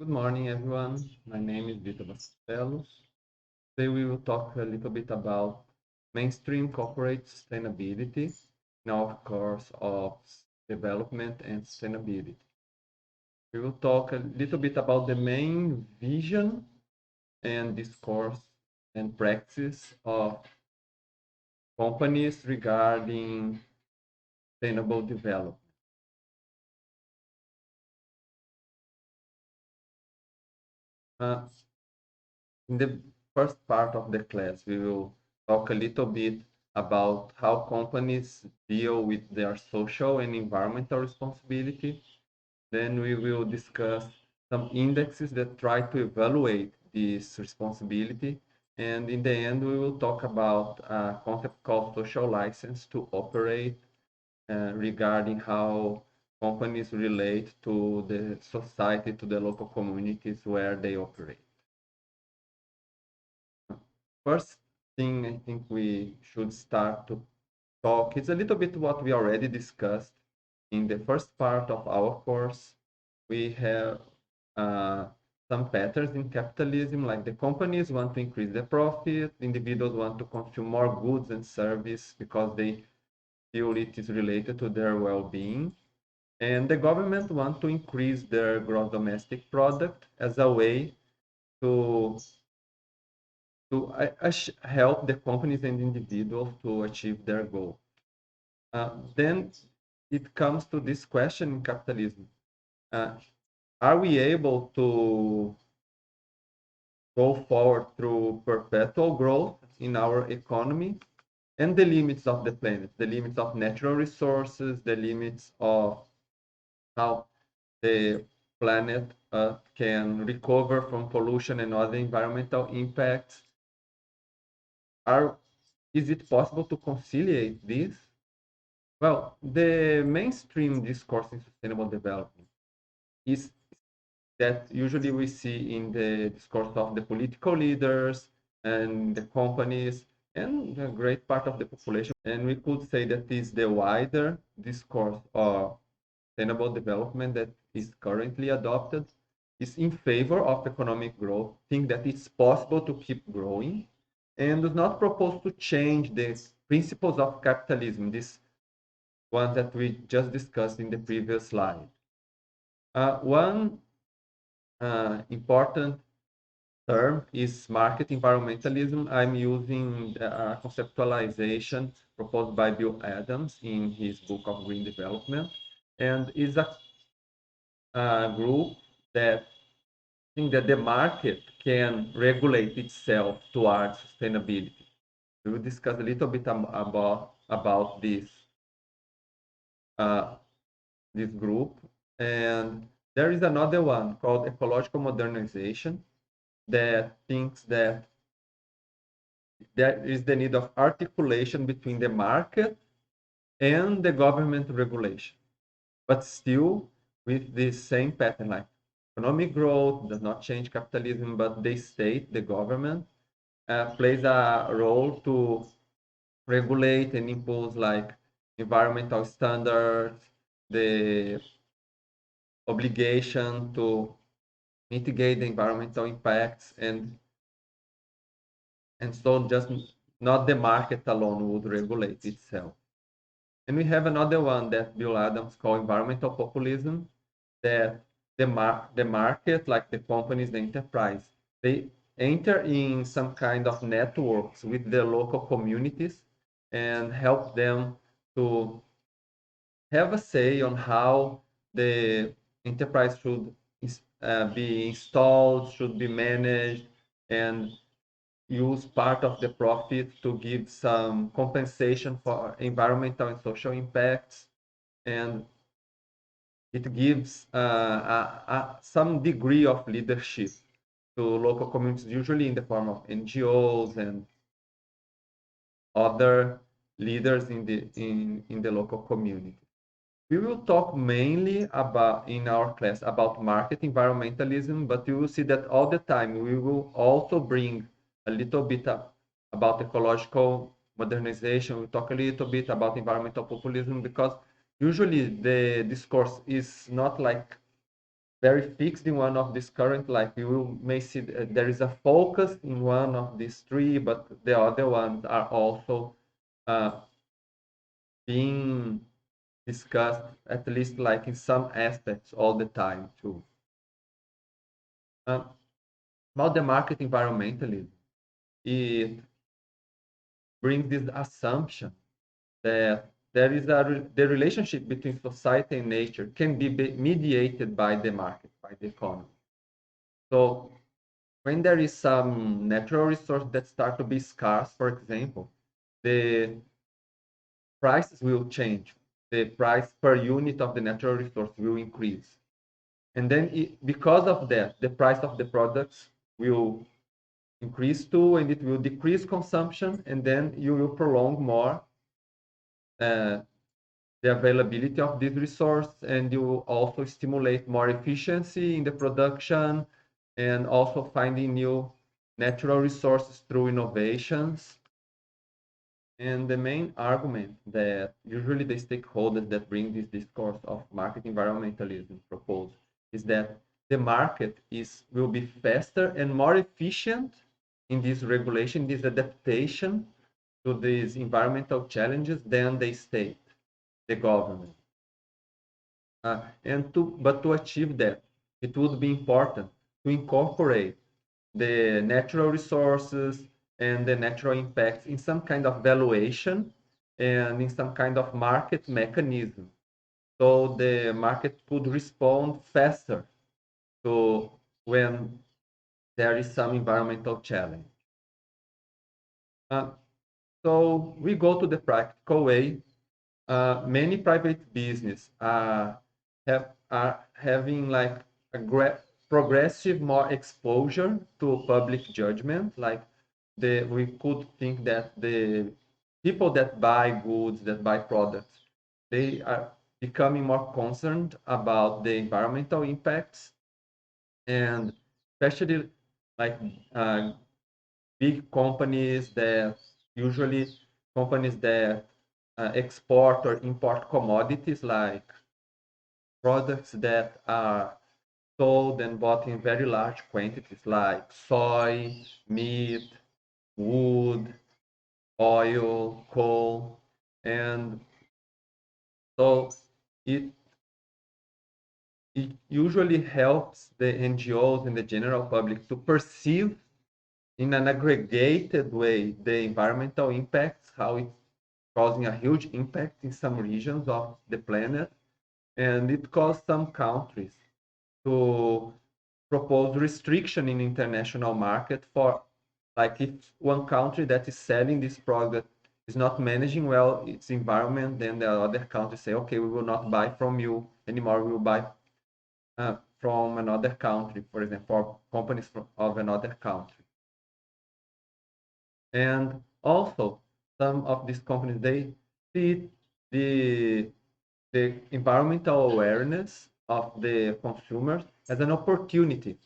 Good morning, everyone. My name is Vitor Vasconcelos. Today we will talk a little bit about mainstream corporate sustainability in our course of development and sustainability. We will talk a little bit about the main vision and discourse and practice of companies regarding sustainable development. Uh, In the first part of the class, we will talk a little bit about how companies deal with their social and environmental responsibility. Then we will discuss some indexes that try to evaluate this responsibility. And in the end, we will talk about a concept called social license to operate regarding how companies relate to the society, to the local communities where they operate. First thing I think we should start to talk is a little bit what we already discussed in the first part of our course. We have uh, some patterns in capitalism, like the companies want to increase the profit, individuals want to consume more goods and service because they feel it is related to their well-being, and the government want to increase their gross domestic product as a way to help the companies and individuals to achieve their goal. Then it comes to this question in capitalism. Uh, are we able to go forward through perpetual growth in our economy and the limits of the planet, the limits of natural resources, the limits of how the planet can recover from pollution and other environmental impacts? Is it possible to conciliate this? Well, the mainstream discourse in sustainable development is that usually we see in the discourse of the political leaders and the companies and a great part of the population. And we could say that is the wider discourse of sustainable development that is currently adopted is in favor of economic growth, think that it's possible to keep growing, and does not propose to change the principles of capitalism, this one that we just discussed in the previous slide. One important term is market environmentalism. I'm using a conceptualization proposed by Bill Adams in his book of Green Development, and is a group that think that the market can regulate itself towards sustainability. We will discuss a little bit about uh, this group. And there is another one called ecological modernization that thinks that there is the need of articulation between the market and the government regulation, but still with the same pattern, like economic growth does not change capitalism, but the state, the government, plays a role to regulate and impose like environmental standards, the obligation to mitigate the environmental impacts, and so just not the market alone would regulate itself. And we have another one that Bill Adams called environmental populism, that the market, like the companies, the enterprise, they enter in some kind of networks with the local communities and help them to have a say on how the enterprise should be installed, should be managed, and use part of the profit to give some compensation for environmental and social impacts. And it gives some degree of leadership to local communities, usually in the form of NGOs and other leaders in the local community. We will talk mainly about in our class about market environmentalism, but you will see that all the time we will also bring a little bit about ecological modernization. We'll talk a little bit about environmental populism because usually the discourse is not like very fixed in one of these current, like you may see there is a focus in one of these three, but the other ones are also being discussed, at least like in some aspects all the time too. About the market environmentalism, it brings this assumption that there is the relationship between society and nature can be mediated by the market, by the economy. So when there is some natural resource that start to be scarce, for example, the prices will change. The price per unit of the natural resource will increase. And then because of that, the price of the products will increase too, and it will decrease consumption, and then you will prolong more the availability of this resource, and you will also stimulate more efficiency in the production, and also finding new natural resources through innovations. And the main argument that usually the stakeholders that bring this discourse of market environmentalism propose is that the market will be faster and more efficient in this regulation, this adaptation to these environmental challenges than the state, the government. But to achieve that, it would be important to incorporate the natural resources and the natural impacts in some kind of valuation and in some kind of market mechanism. So the market could respond faster to when there is some environmental challenge. So we go to the practical way. Many private business are having like a progressive more exposure to public judgment. Like we could think that the people that buy goods, that buy products, they are becoming more concerned about the environmental impacts, and especially like big companies that usually companies that export or import commodities like products that are sold and bought in very large quantities like soy, meat, wood, oil, coal. And so it usually helps the NGOs and the general public to perceive in an aggregated way the environmental impacts, how it's causing a huge impact in some regions of the planet. And it caused some countries to propose restriction in international market for, like, if one country that is selling this product is not managing well its environment, then the other countries say, okay, we will not buy from you anymore, we will buy from another country, for example, companies of another country. And also some of these companies, they see the environmental awareness of the consumers as an opportunity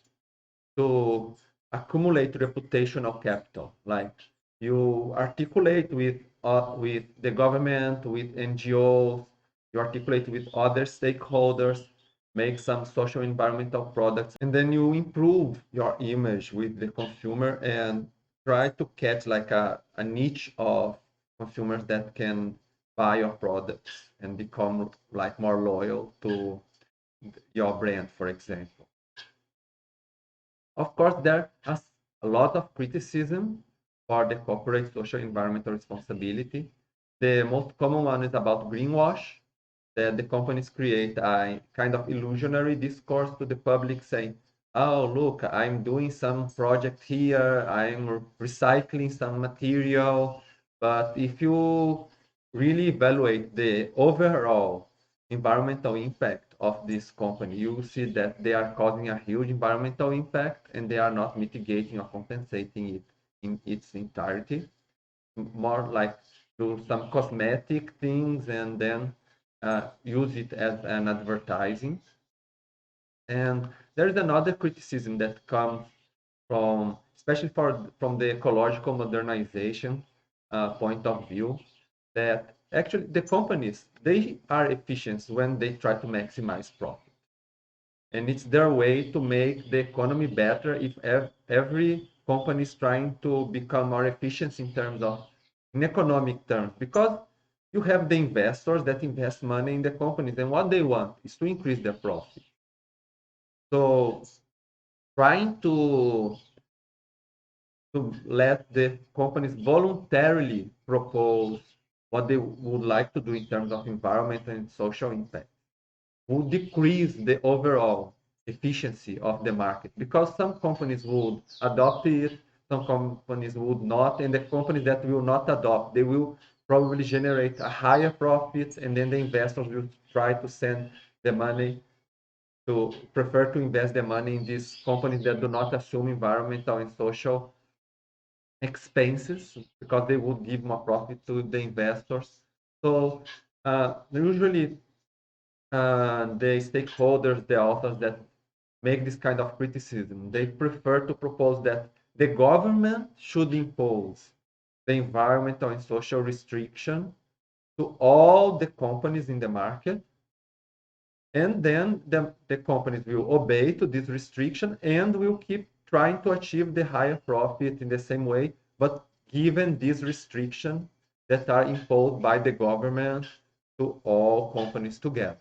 to accumulate reputational capital. Like you articulate with the government, with NGOs, you articulate with other stakeholders, make some social environmental products, and then you improve your image with the consumer and try to catch like a niche of consumers that can buy your products and become like more loyal to your brand, for example. Of course, there is a lot of criticism for the corporate social environmental responsibility. The most common one is about greenwash, that the companies create a kind of illusionary discourse to the public saying, oh, look, I'm doing some project here, I'm recycling some material. But if you really evaluate the overall environmental impact of this company, you see that they are causing a huge environmental impact and they are not mitigating or compensating it in its entirety. More like do some cosmetic things and then use it as an advertising. And there is another criticism that comes from, especially from the ecological modernization point of view, that actually the companies, they are efficient when they try to maximize profit. and it's their way to make the economy better if every company is trying to become more efficient in terms of in economic terms, because you have the investors that invest money in the companies, and what they want is to increase their profit. So trying to let the companies voluntarily propose what they would like to do in terms of environmental and social impact would decrease the overall efficiency of the market, because some companies would adopt it, some companies would not, and the companies that will not adopt, they will probably generate a higher profit, and then the investors will try to send the money to prefer to invest the money in these companies that do not assume environmental and social expenses, because they would give more profit to the investors. So usually the stakeholders, the authors that make this kind of criticism, they prefer to propose that the government should impose the environmental and social restriction to all the companies in the market, and then the companies will obey to this restriction and will keep trying to achieve the higher profit in the same way, but given these restrictions that are imposed by the government to all companies together.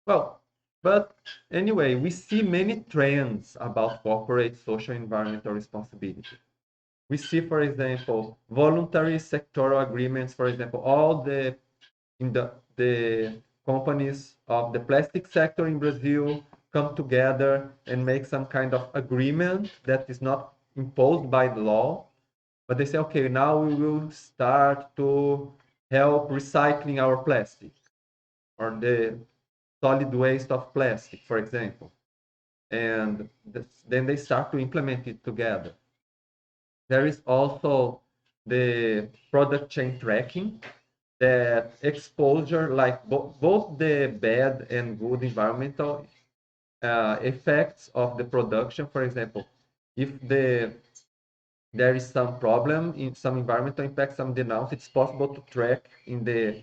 Well, but anyway, we see many trends about corporate social environmental responsibility. We see, for example, voluntary sectoral agreements. For example, all the companies of the plastic sector in Brazil come together and make some kind of agreement that is not imposed by the law, but they say, okay, now we will start to help recycling our plastic, or the solid waste of plastic, for example. And then they start to implement it together. There is also the product chain tracking, that exposure, like both the bad and good environmental effects of the production. For example, if there is some problem in some environmental impact, some denounce, it's possible to track in the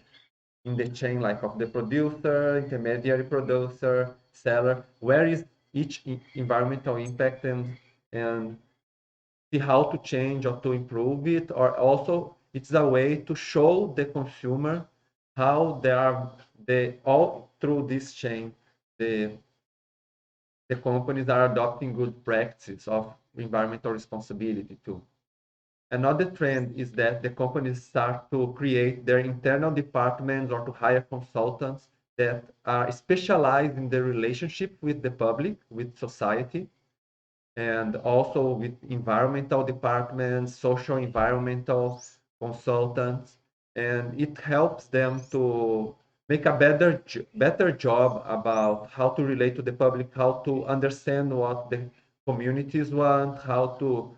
chain, like of the producer, intermediary producer, seller, where is each environmental impact, and see how to change or to improve it. Or also it's a way to show the consumer how they are all through this chain the companies are adopting good practices of environmental responsibility too. Another trend is that the companies start to create their internal departments or to hire consultants that are specialized in the relationship with the public, with society, and also with environmental departments, social environmental consultants, and it helps them to make a better job about how to relate to the public, how to understand what the communities want, how to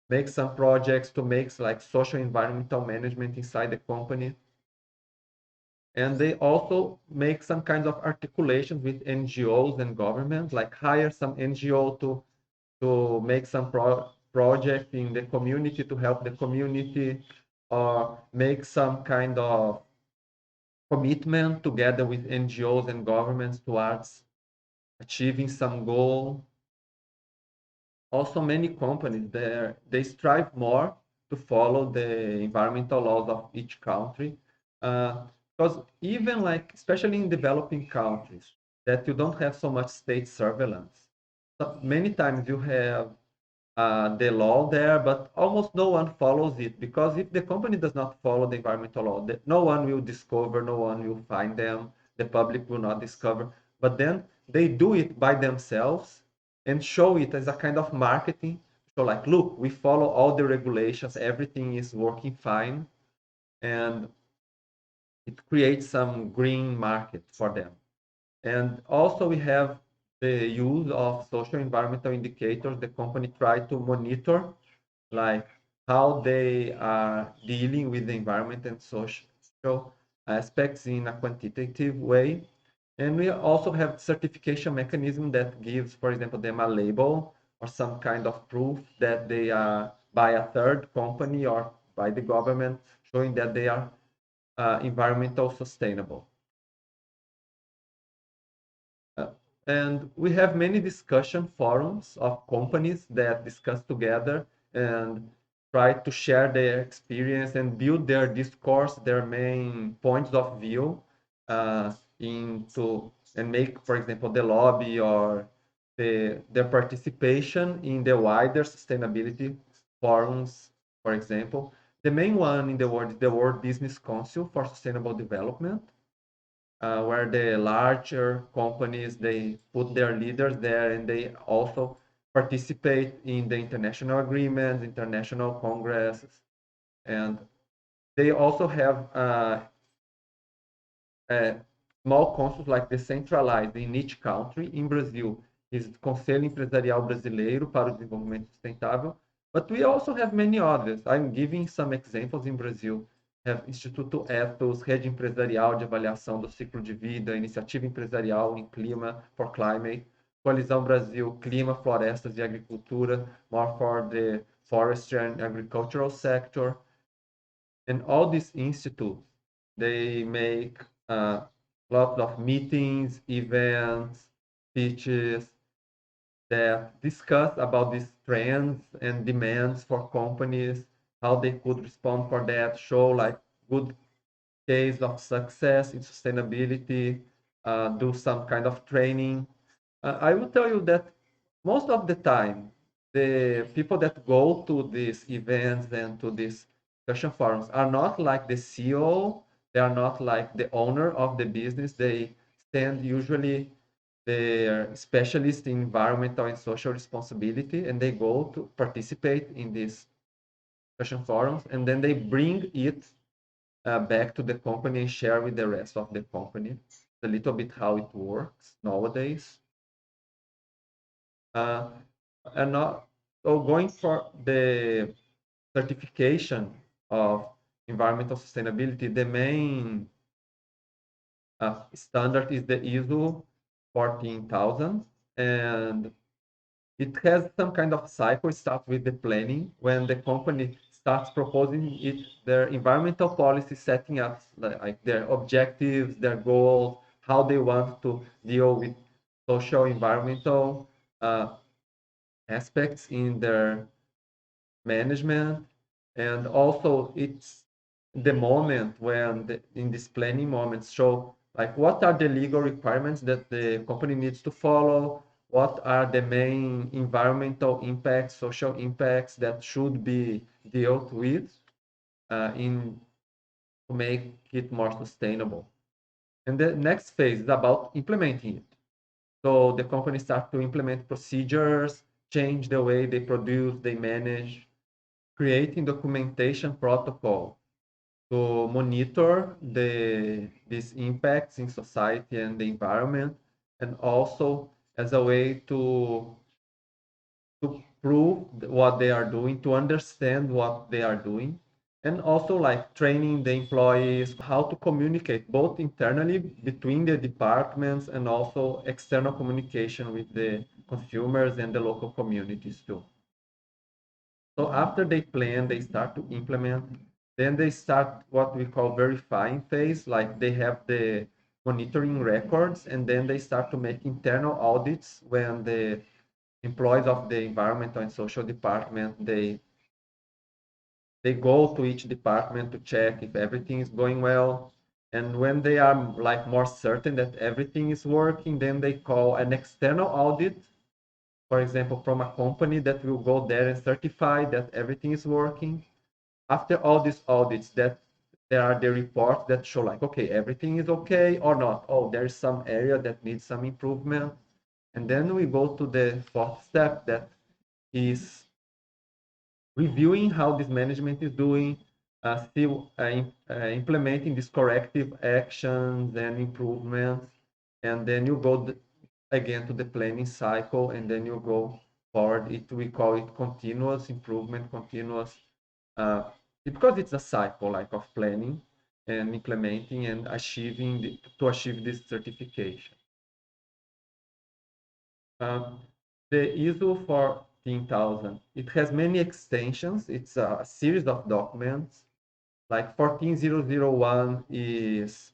make some projects to make like social environmental management inside the company. And they also make some kinds of articulations with NGOs and governments, like hire some NGO to make some project in the community to help the community, or make some kind of commitment together with NGOs and governments towards achieving some goal. Also, many companies they strive more to follow the environmental laws of each country, because even like, especially in developing countries, that you don't have so much state surveillance. So many times you have the law there, but almost no one follows it, because if the company does not follow the environmental law, no one will discover, no one will find them, the public will not discover. But then they do it by themselves and show it as a kind of marketing. So like, look, we follow all the regulations, everything is working fine, and it creates some green market for them. And also we have the use of social environmental indicators. The company try to monitor like how they are dealing with the environment and social aspects in a quantitative way. And we also have certification mechanism that gives, for example, them a label or some kind of proof that they are by a third company or by the government, showing that they are environmental sustainable. And we have many discussion forums of companies that discuss together and try to share their experience and build their discourse, their main points of view into and make, for example, the lobby or their participation in the wider sustainability forums, for example. The main one in the world is the World Business Council for Sustainable Development, where the larger companies, they put their leaders there and they also participate in the international agreements, international congresses, and they also have small councils like decentralized in each country. In Brazil, is Conselho Empresarial Brasileiro para o Desenvolvimento Sustentável, but we also have many others. I'm giving some examples in Brazil. Have Instituto Ethos, Rede Empresarial de Avaliação do Ciclo de Vida, Iniciativa Empresarial em Clima for Climate, Coalizão Brasil, Clima, Florestas e Agricultura, more for the forestry and agricultural sector. And all these institutes, they make lots of meetings, events, speeches that discuss about these trends and demands for companies, how they could respond for that, show like good case of success in sustainability, do some kind of training. I will tell you that most of the time, the people that go to these events and to these discussion forums are not like the CEO, they are not like the owner of the business. They stand usually they're specialists in environmental and social responsibility, and they go to participate in these discussion forums, and then they bring it back to the company and share with the rest of the company. It's a little bit how it works nowadays. And not, so going for the certification of environmental sustainability, the main standard is the ISO 14000, and it has some kind of cycle. It starts with the planning when the company starts proposing their environmental policy, setting up like their objectives, their goals, how they want to deal with social environmental aspects in their management. And also it's the moment when in this planning moments show like what are the legal requirements that the company needs to follow, what are the main environmental impacts, social impacts that should be dealt with in to make it more sustainable. And the next phase is about implementing it. So the company starts to implement procedures, change the way they produce, they manage, creating documentation protocol to monitor these impacts in society and the environment, and also as a way to prove what they are doing, to understand what they are doing, and also like training the employees how to communicate both internally between the departments and also external communication with the consumers and the local communities too. So after they plan, they start to implement. Then they start what we call verifying phase, like they have the monitoring records, and then they start to make internal audits when the employees of the environmental and social department, they go to each department to check if everything is going well. And when they are like more certain that everything is working, then they call an external audit, for example, from a company that will go there and certify that everything is working. After all these audits, that there are the reports that show like, okay, everything is okay or not. Oh, there's some area that needs some improvement. And then we go to the fourth step, that is reviewing how this management is doing, still implementing these corrective actions and improvements. And then you go again to the planning cycle, and then you go forward. We call it continuous improvement, continuous, because it's a cycle like of planning and implementing and achieving to achieve this certification. The ISO 14000, it has many extensions. It's a series of documents. Like 14001 is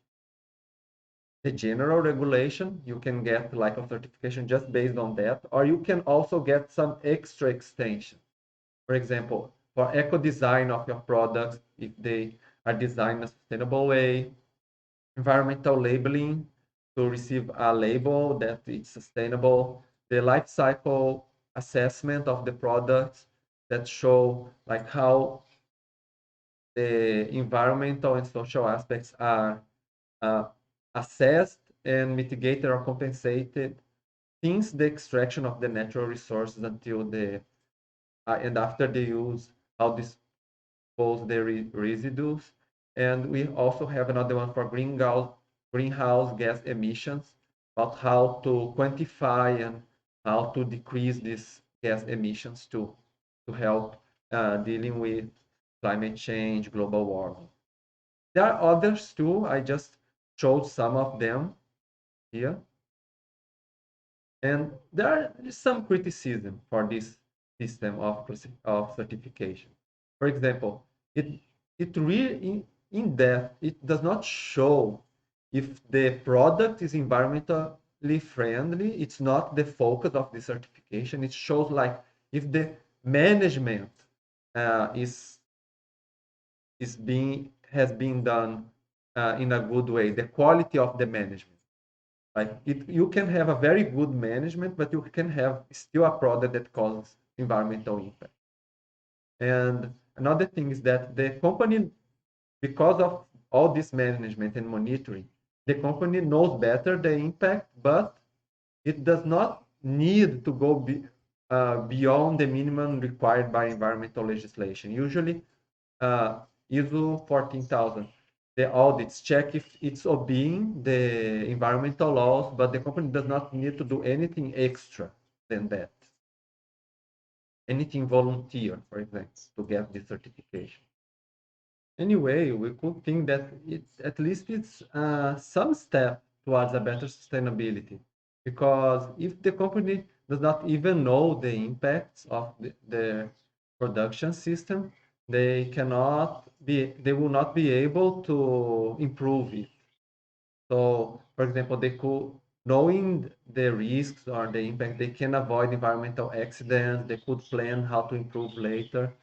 the general regulation. You can get like a certification just based on that, or you can also get some extra extension. For example, for eco design of your products, if they are designed in a sustainable way, environmental labeling to receive a label that it's sustainable, the life cycle assessment of the products that show like how the environmental and social aspects are uh, assessed and mitigated or compensated since the extraction of the natural resources until the and after the use, how dispose the residues. And we also have another one for greenhouse gas emissions, about how to quantify and how to decrease these gas emissions to help dealing with climate change, global warming. There are others too. I just showed some of them here. And there is some criticism for this system of certification. For example, it it really in depth it does not show if the product is environmentally friendly. It's not the focus of the certification. It shows like if the management is being has been done in a good way, the quality of the management. Like you can have a very good management, but you can have still a product that causes environmental impact. And another thing is that the company, because of all this management and monitoring, the company knows better the impact, but it does not need to go beyond the minimum required by environmental legislation. Usually, uh, ISO 14000. The audits check if it's obeying the environmental laws, but the company does not need to do anything extra than that. Anything volunteer, for example, to get the certification. Anyway, we could think that it's at least it's some step towards a better sustainability, because if the company does not even know the impacts of the production system, they will not be able to improve it. So, for example, they could, knowing the risks or the impact, they can avoid environmental accidents. They could plan how to improve later.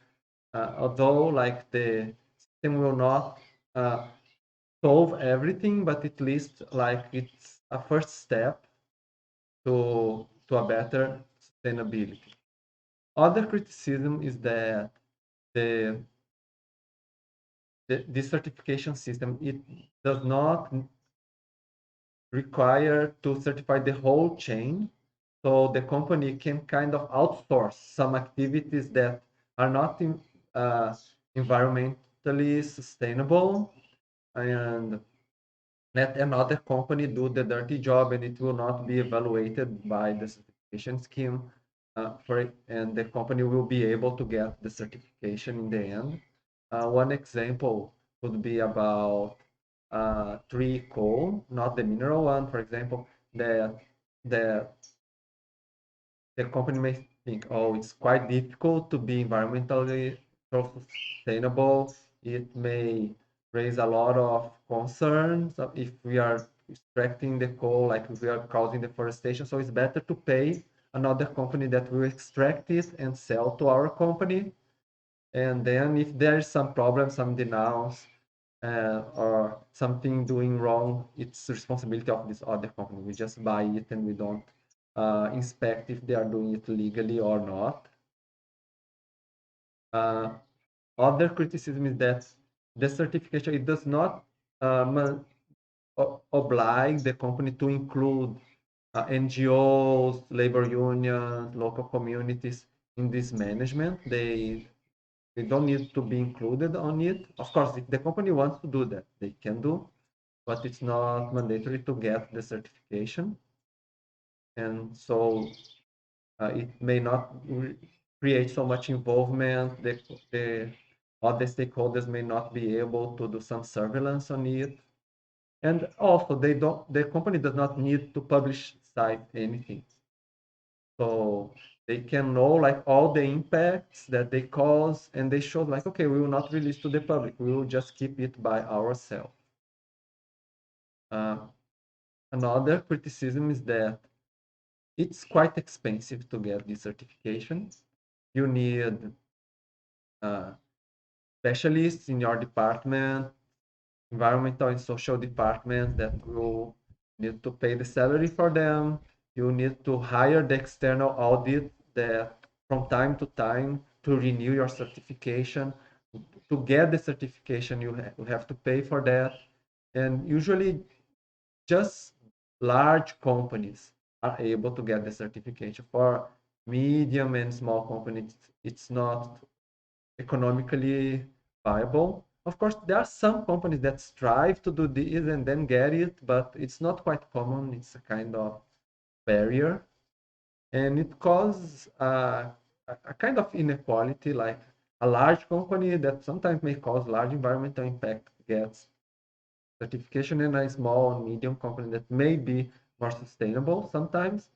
Although, like the system will not solve everything, but at least like it's a first step to a better sustainability. Other criticism is that the this certification system, it does not require to certify the whole chain. So the company can kind of outsource some activities that are not uh, environmentally sustainable and let another company do the dirty job, and it will not be evaluated by the certification scheme and the company will be able to get the certification in the end. One example would be about tree coal, not the mineral one. For example, the the company may think, oh, it's quite difficult to be environmentally sustainable. It may raise a lot of concerns if we are extracting the coal, like if we are causing deforestation. So it's better to pay another company that will extract it and sell to our company. And then if there is some problem, some denounce, or something doing wrong, it's responsibility of this other company. We just buy it and we don't inspect if they are doing it legally or not. Uh, Other criticism is that the certification, it does not oblige the company to include NGOs, labor unions, local communities in this management. They don't need to be included on it. Of course, if the company wants to do that, they can do, but it's not mandatory to get the certification. And so it may not create so much involvement. The other stakeholders may not be able to do some surveillance on it. And also, the company does not need to publish site anything. So they can know like all the impacts that they cause, and they show like, okay, we will not release to the public. We will just keep it by ourselves. Uh, Another criticism is that it's quite expensive to get this certification. You need specialists in your department, environmental and social department that will need to pay the salary for them. You need to hire the external audit that from time to time to renew your certification. To get the certification, you have to pay for that. And usually just large companies are able to get the certification. For medium and small companies, it's not economically viable. Of course, there are some companies that strive to do this and then get it, but it's not quite common. It's a kind of barrier, and it causes a kind of inequality. Like a large company that sometimes may cause large environmental impact gets certification, and a small and medium company that may be more sustainable. Sometimes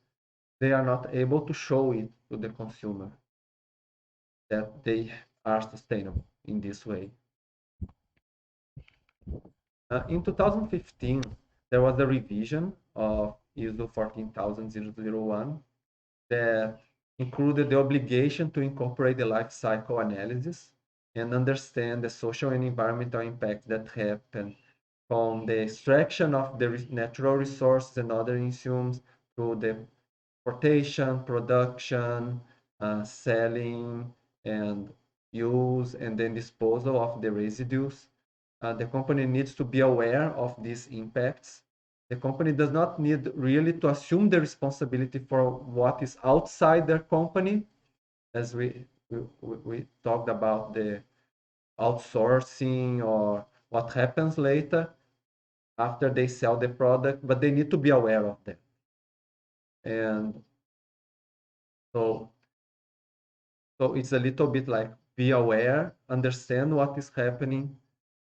they are not able to show it to the consumer that they are sustainable in this way. In 2015, there was a revision of ISO 14001 that included the obligation to incorporate the life cycle analysis and understand the social and environmental impacts that happen from the extraction of the natural resources and other insumes through the importation, production, selling, and use, and then disposal of the residues. The company needs to be aware of these impacts. The company does not need really to assume the responsibility for what is outside their company, as we talked about the outsourcing or what happens later after they sell the product, but they need to be aware of that. And so, so it's a little bit like be aware, understand what is happening,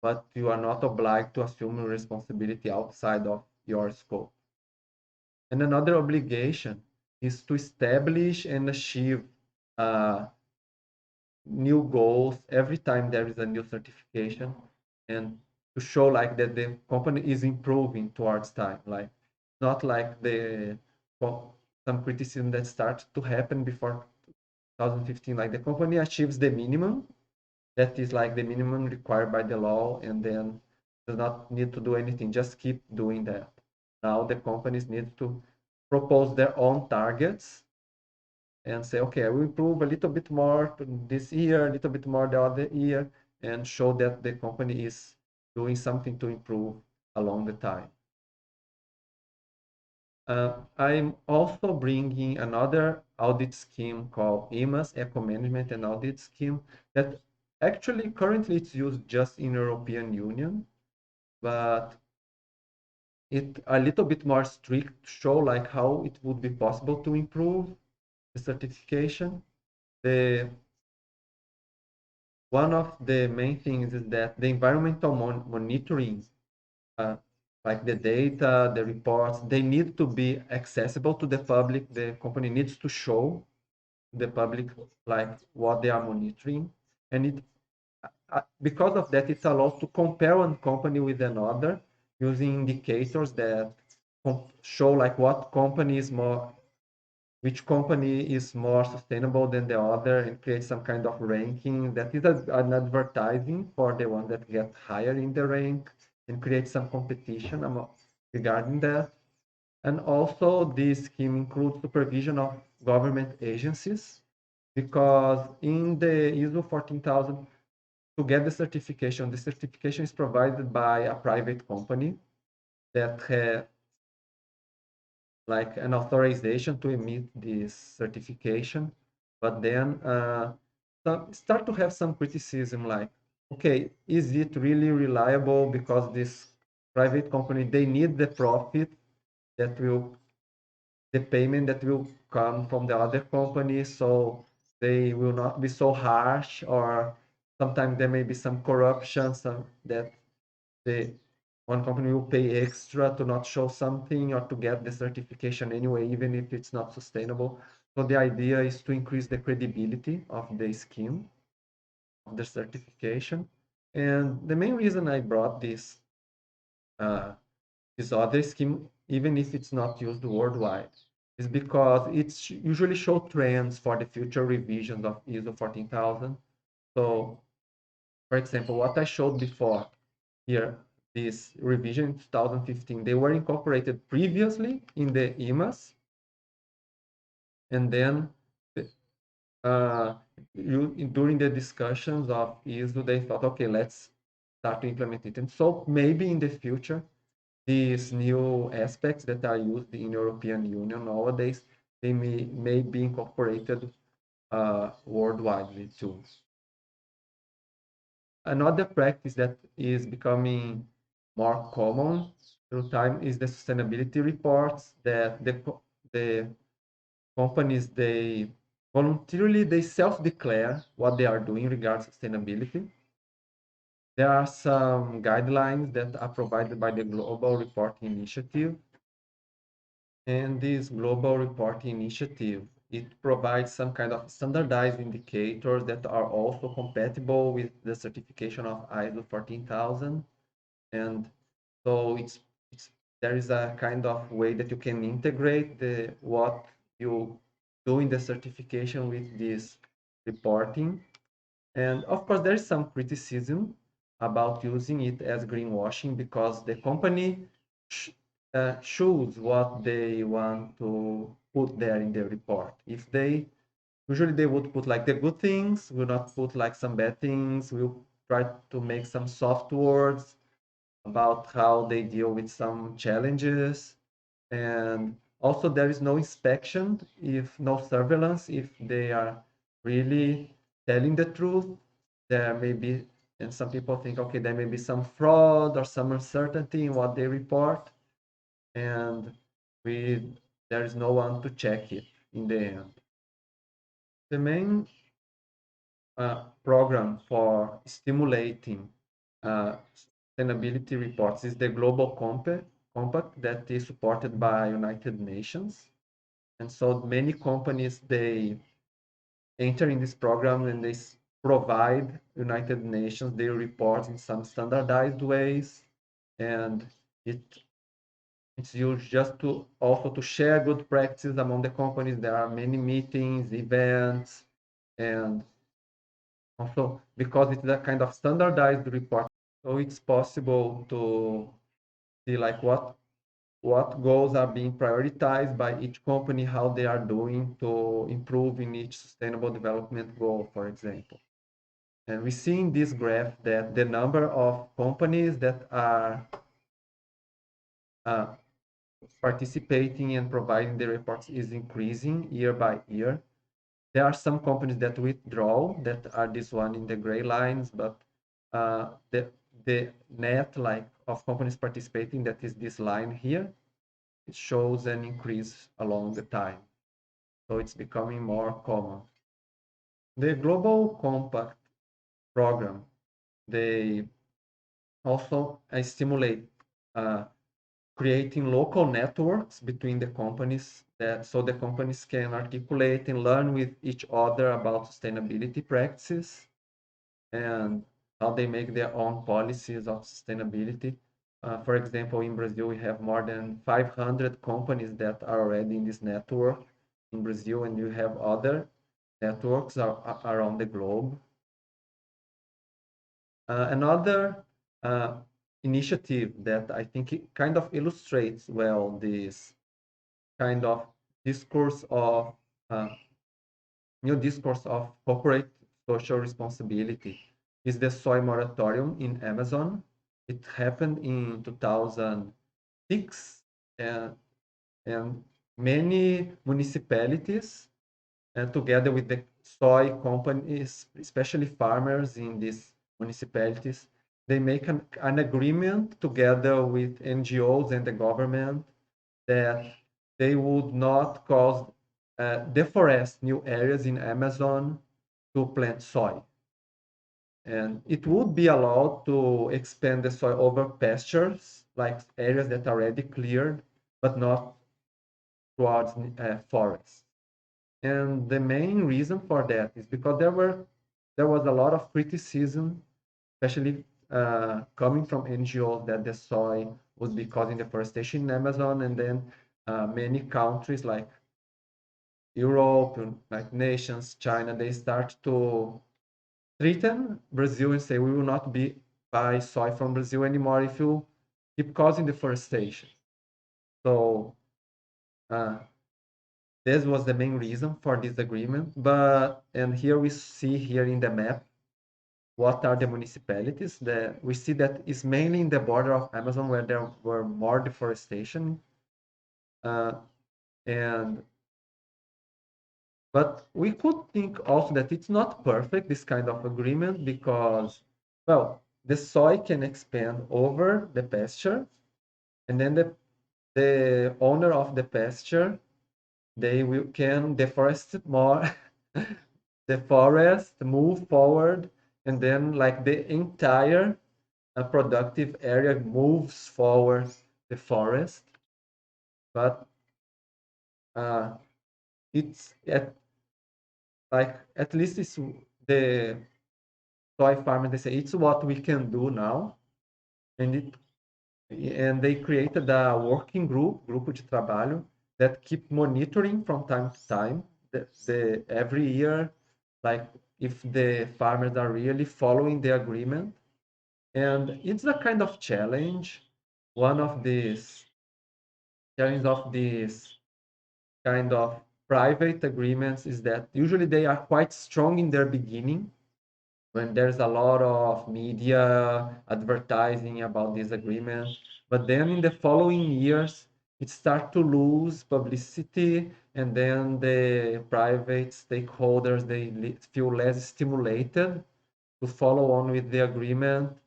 but you are not obliged to assume responsibility outside of your scope. And another obligation is to establish and achieve uh, new goals every time there is a new certification, and to show like that the company is improving towards time. Like not like the some criticism that starts to happen before 2015, like the company achieves the minimum that is like the minimum required by the law, and then does not need to do anything, just keep doing that. Now the companies need to propose their own targets and say, okay, I will improve a little bit more this year, a little bit more the other year, and show that the company is doing something to improve along the time. I'm also bringing another audit scheme called EMAS, Eco Management and Audit Scheme, that actually currently it's used just in European Union, but it a little bit more strict to show like how it would be possible to improve the certification. The one of the main things is that the environmental monitoring, uh, like the data, the reports, they need to be accessible to the public. The company needs to show the public like what they are monitoring, and it because of that, it allows to compare one company with another using indicators that show like what company is more, which company is more sustainable than the other, and create some kind of ranking that is an advertising for the one that get higher in the rank, and create some competition regarding that. And also this scheme includes supervision of government agencies, because in the ISO 14000, to get the certification is provided by a private company that has like an authorization to emit this certification, but then start to have some criticism like, okay, is it really reliable? Because this private company, they need the profit that will, the payment that will come from the other company, so they will not be so harsh, or sometimes there may be some corruption, some that the one company will pay extra to not show something or to get the certification anyway, even if it's not sustainable. So the idea is to increase the credibility of the scheme, of the certification. And the main reason I brought this this other scheme even if it's not used worldwide, is because it's usually show trends for the future revisions of ISO 14000. So, for example, what I showed before here, this revision in 2015, they were incorporated previously in the IMAS, and then uh, during the discussions of ISO, they thought, okay, let's start to implement it. And so maybe in the future, these new aspects that are used in European Union nowadays, they may be incorporated worldwide too. Another practice that is becoming more common through time is the sustainability reports that the companies, they voluntarily, they self-declare what they are doing in regards to sustainability. There are some guidelines that are provided by the Global Reporting Initiative. And this Global Reporting Initiative, it provides some kind of standardized indicators that are also compatible with the certification of ISO 14000. And so there is a kind of way that you can integrate what you do in the certification with this reporting. And of course, there is some criticism about using it as greenwashing because the company choose what they want to put there in the report. If they usually they would put like the good things, will not put like some bad things, will try to make some soft words about how they deal with some challenges. And also there is no inspection, if no surveillance, if they are really telling the truth. There may be, and some people think, okay, there may be some fraud or some uncertainty in what they report, and there is no one to check it in the end. The main program for stimulating sustainability reports is the Global Compact that is supported by United Nations. And so many companies, they enter in this program and they provide United Nations their reports in some standardized ways. And it's used just to also to share good practices among the companies. There are many meetings, events, and also because it's a kind of standardized report, so it's possible to see like what goals are being prioritized by each company, how they are doing to improve in each sustainable development goal, for example. And we see in this graph that the number of companies that are uh, participating and providing the reports is increasing year by year. There are some companies that withdraw, that are this one in the gray lines, but the net like of companies participating, that is this line here, it shows an increase along the time. So it's becoming more common. The Global Compact program, they also stimulate creating local networks between the companies, that so the companies can articulate and learn with each other about sustainability practices and how they make their own policies of sustainability. For example, in Brazil, we have more than 500 companies that are already in this network in Brazil, and you have other networks around the globe. Another initiative that I think it kind of illustrates well this kind of discourse of uh, new discourse of corporate social responsibility is the soy moratorium in Amazon. It happened in 2006, and many municipalities, together with the soy companies, especially farmers in these municipalities, they make an agreement together with NGOs and the government that they would not cause deforest new areas in Amazon to plant soy. And it would be allowed to expand the soy over pastures, like areas that are already cleared, but not towards forests. And the main reason for that is because there was a lot of criticism, especially coming from NGOs, that the soy would be causing deforestation in Amazon, and then many countries like Europe, like nations, China, they start to threaten Brazil and say we will not buy soy from Brazil anymore if you keep causing deforestation. So uh, this was the main reason for this agreement. And here we see here in the map what are the municipalities. We see that it's mainly in the border of Amazon where there were more deforestation. Uh, and But we could think also that it's not perfect, this kind of agreement, because, well, the soy can expand over the pasture, and then the owner of the pasture, can deforest more the forest, move forward, and then like the entire productive area moves forward the forest. But uh, it's at least it's the soy farmers, they say it's what we can do now, and they created a working group, grupo de trabalho, that keep monitoring from time to time every year, like if the farmers are really following the agreement. And it's a kind of challenge. One of these challenges of these kind of private agreements is that usually they are quite strong in their beginning, when there's a lot of media advertising about this agreement. But then in the following years, it starts to lose publicity, and then the private stakeholders, they feel less stimulated to follow on with the agreement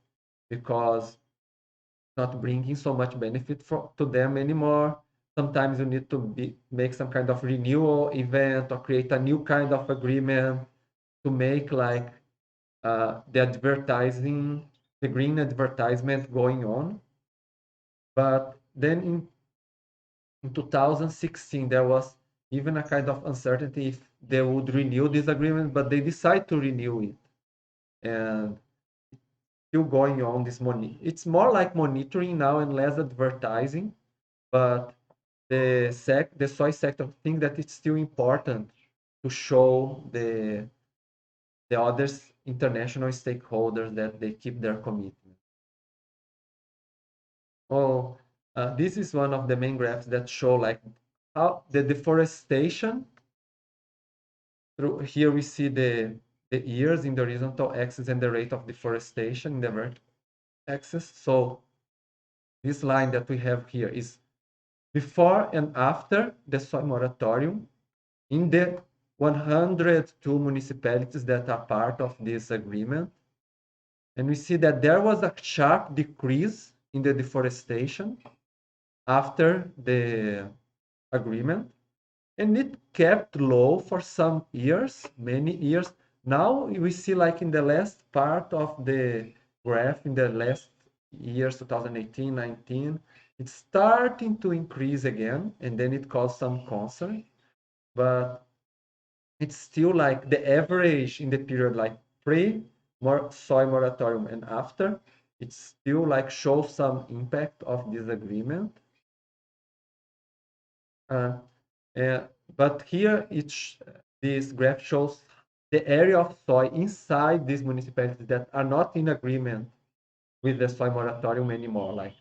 because it's not bringing so much benefit to them anymore. Sometimes you need to make some kind of renewal event or create a new kind of agreement to make like the advertising, the green advertisement going on. But then in 2016, there was even a kind of uncertainty if they would renew this agreement, but they decide to renew it. And still going on this money. It's more like monitoring now and less advertising, but the soy sector think that it's still important to show the others international stakeholders that they keep their commitment. Oh, this is one of the main graphs that show like how the deforestation through here we see the years in the horizontal axis and the rate of deforestation in the vertical axis. So this line that we have here is before and after the soy moratorium in the 102 municipalities that are part of this agreement. And we see that there was a sharp decrease in the deforestation after the agreement, and it kept low for some years, many years. Now we see like in the last part of the graph, in the last years, 2018, 19, it's starting to increase again, and then it caused some concern. But it's still like the average in the period like pre more soy moratorium and after, it still like shows some impact of this agreement. Uh, but here this graph shows the area of soy inside these municipalities that are not in agreement with the soy moratorium anymore, like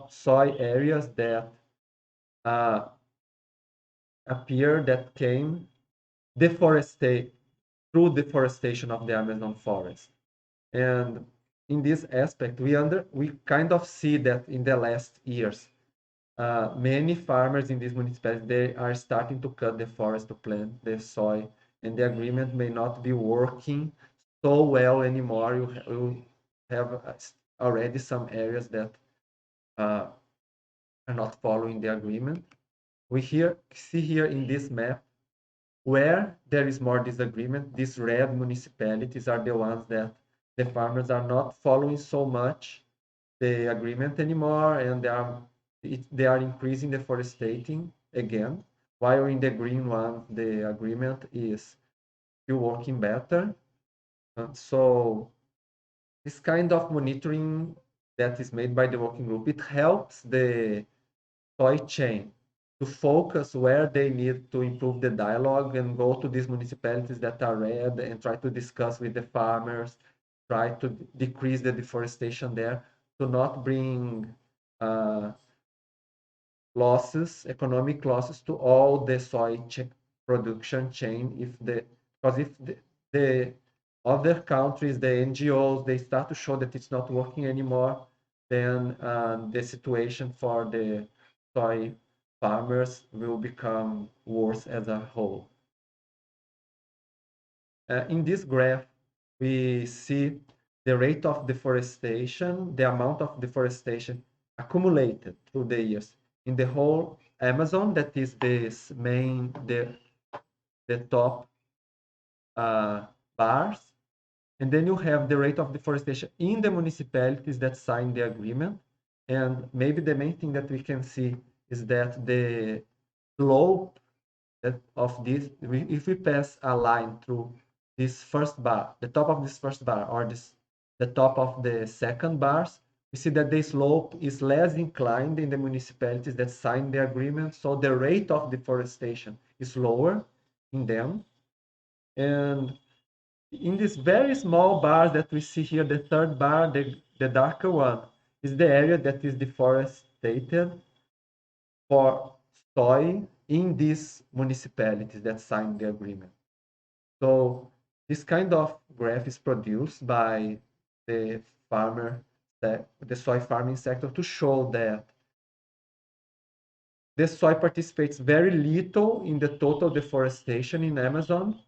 soy areas that uh, appear that came deforestate through deforestation of the Amazon forest. And in this aspect, we kind of see that in the last years, many farmers in these municipalities, they are starting to cut the forest to plant the soy, and the agreement may not be working so well anymore. You have already some areas that are not following the agreement. We see here in this map where there is more disagreement. These red municipalities are the ones that the farmers are not following so much the agreement anymore, and they are increasing deforestation again, while in the green one, the agreement is still working better. So this kind of monitoring that is made by the working group, it helps the soy chain to focus where they need to improve the dialogue and go to these municipalities that are red and try to discuss with the farmers, try to decrease the deforestation there, to not bring uh, losses, economic losses to all the production chain. Because if the other countries, the NGOs, they start to show that it's not working anymore, then the situation for the soy farmers will become worse as a whole. In this graph, we see the rate of deforestation, the amount of deforestation accumulated through the years in the whole Amazon. That is this main, the top bars. And then you have the rate of deforestation in the municipalities that signed the agreement. And maybe the main thing that we can see is that the slope of this, if we pass a line through this first bar, the top of this first bar, or the top of the second bars, we see that the slope is less inclined in the municipalities that signed the agreement. So the rate of deforestation is lower in them. And in this very small bar that we see here, the third bar, the darker one, is the area that is deforested for soy in these municipalities that signed the agreement. So this kind of graph is produced by the farmer, the soy farming sector, to show that the soy participates very little in the total deforestation in Amazon.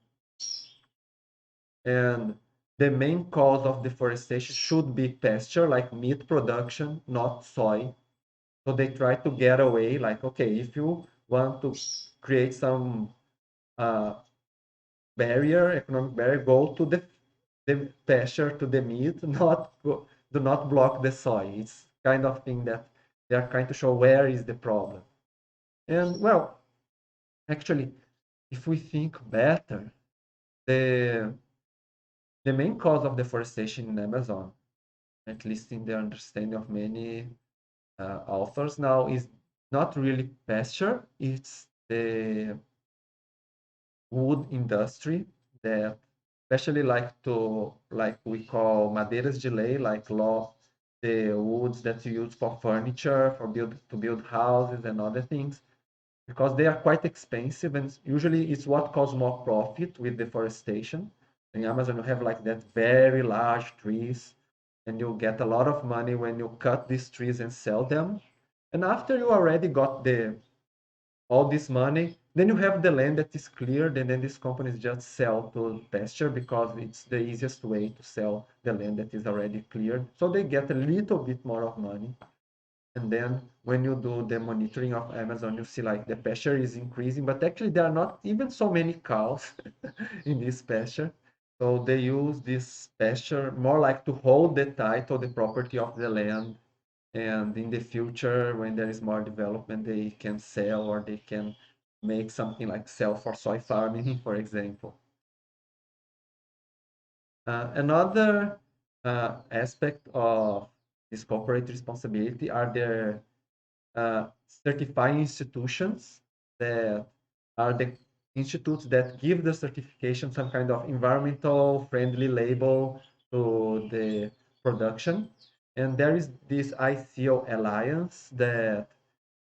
And the main cause of deforestation should be pasture, like meat production, not soy. So they try to get away, like, okay, if you want to create some economic barrier, go to the pasture, to the meat, do not block the soil. It's kind of thing that they are trying to show where is the problem. And well, actually, if we think better, the main cause of deforestation in Amazon, at least in the understanding of many authors now, is not really pasture. It's the wood industry that especially like we call madeiras de lei, like the woods that you use for furniture, to build houses and other things, because they are quite expensive, and usually it's what causes more profit with deforestation. In Amazon, you have like that very large trees, and you get a lot of money when you cut these trees and sell them. And after you already got all this money, then you have the land that is cleared, and then these companies just sell to pasture because it's the easiest way to sell the land that is already cleared. So they get a little bit more of money. And then when you do the monitoring of Amazon, you see like the pasture is increasing, but actually there are not even so many cows in this pasture. So they use this pasture more like to hold the title, the property of the land. And in the future, when there is more development, they can sell, or they can make something like sell for soy farming, for example. Another aspect of this corporate responsibility are their certifying institutions, that are the institutes that give the certification, some kind of environmental friendly label to the production. And there is this ICO Alliance that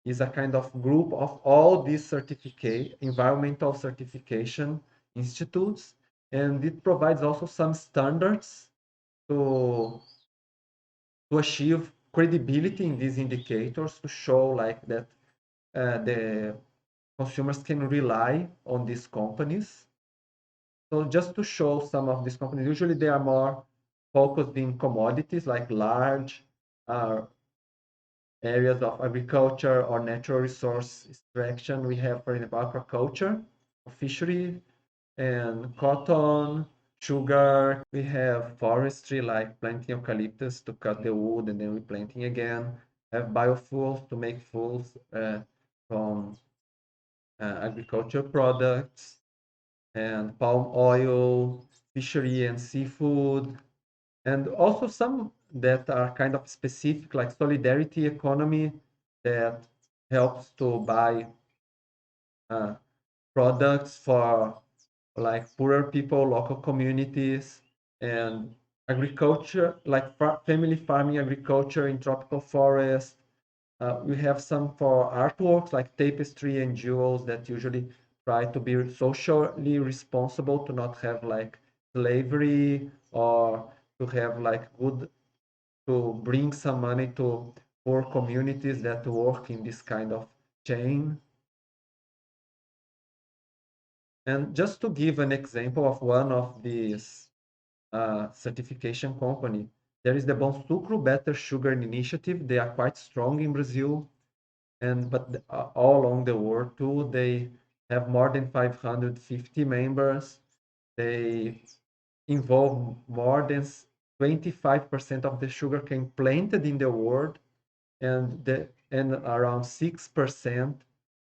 is a kind of group of all these environmental certification institutes, and it provides also some standards to achieve credibility in these indicators, to show like that the consumers can rely on these companies. So just to show some of these companies, usually they are more focused in commodities like large uh, areas of agriculture or natural resource extraction. We have, for example, aquaculture, fishery, and cotton, sugar. We have forestry, like planting eucalyptus to cut the wood and then replanting again. Have biofuels to make fuels from agricultural products, and palm oil, fishery and seafood, and also some that are kind of specific, like solidarity economy that helps to buy products for like poorer people, local communities, and agriculture, like family farming agriculture in tropical forest. We have some for artworks like tapestry and jewels that usually try to be socially responsible, to not have like slavery, or to have like good, to bring some money to poor communities that work in this kind of chain. And just to give an example of one of these certification company, there is the Bom Sucro Better Sugar Initiative. They are quite strong in Brazil, and but all along the world too. They have more than 550 members. They involve more than 25% of the sugarcane planted in the world, and around 6%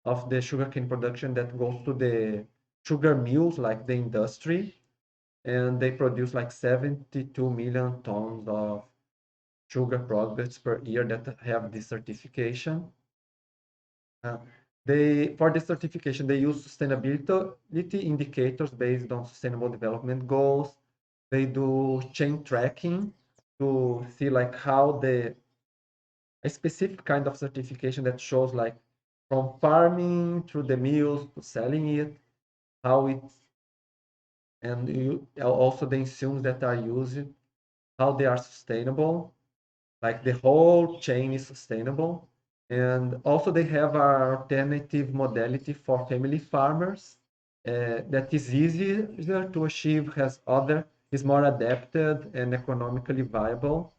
of the sugarcane production that goes to the sugar mills, like the industry, and they produce like 72 million tons of sugar products per year that have this certification. Uh, for the certification, they use sustainability indicators based on sustainable development goals. They do chain tracking to see like how a specific kind of certification that shows like from farming through the mills to selling it, how it's, and also the insumes that are used, how they are sustainable, like the whole chain is sustainable. And also they have an alternative modality for family farmers that is easier to achieve, is more adapted and economically viable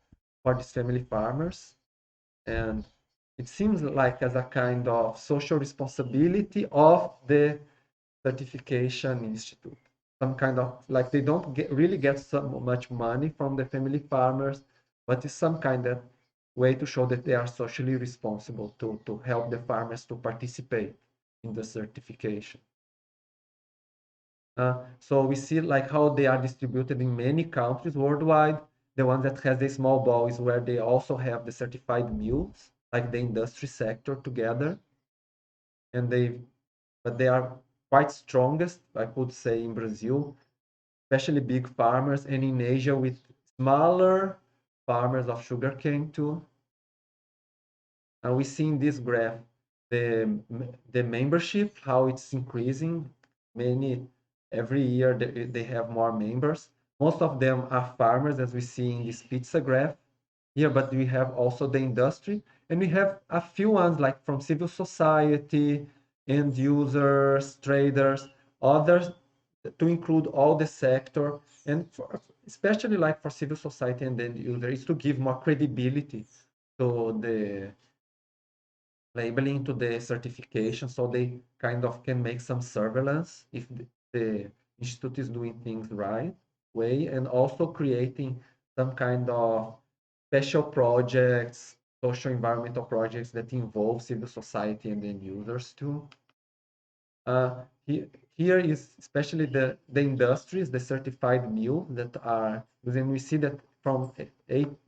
for these family farmers. And it seems like as a kind of social responsibility of the certification institute, some kind of like they don't really get so much money from the family farmers, but it's some kind of way to show that they are socially responsible to help the farmers to participate in the certification. So we see like how they are distributed in many countries worldwide. The one that has the small ball is where they also have the certified mills, like the industry sector together, and they are quite strongest, I could say, in Brazil, especially big farmers, and in Asia with smaller farmers of sugarcane too. And we see in this graph the membership, how it's increasing. Many every year they have more members. Most of them are farmers, as we see in this pizza graph here, but we have also the industry, and we have a few ones like from civil society, end users, traders, others, to include all the sector, and especially like for civil society and end users, is to give more credibility to the labeling, to the certification, so they kind of can make some surveillance if the institute is doing things right way, and also creating some kind of special projects, social environmental projects that involve civil society and end users too. Uh, here is especially the industries, the certified mill that are, then we see that from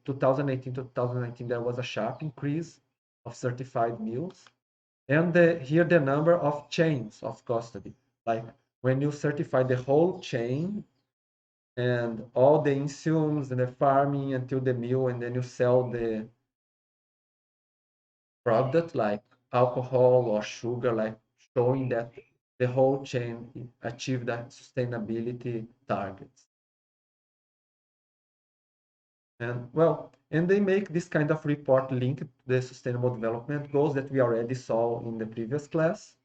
2018 to 2019, there was a sharp increase of certified mills. And here the number of chains of custody, like when you certify the whole chain and all the insumes and the farming until the mill, and then you sell the product like alcohol or sugar, like showing that the whole chain achieved that sustainability targets. And well, and they make this kind of report linked to the sustainable development goals that we already saw in the previous class.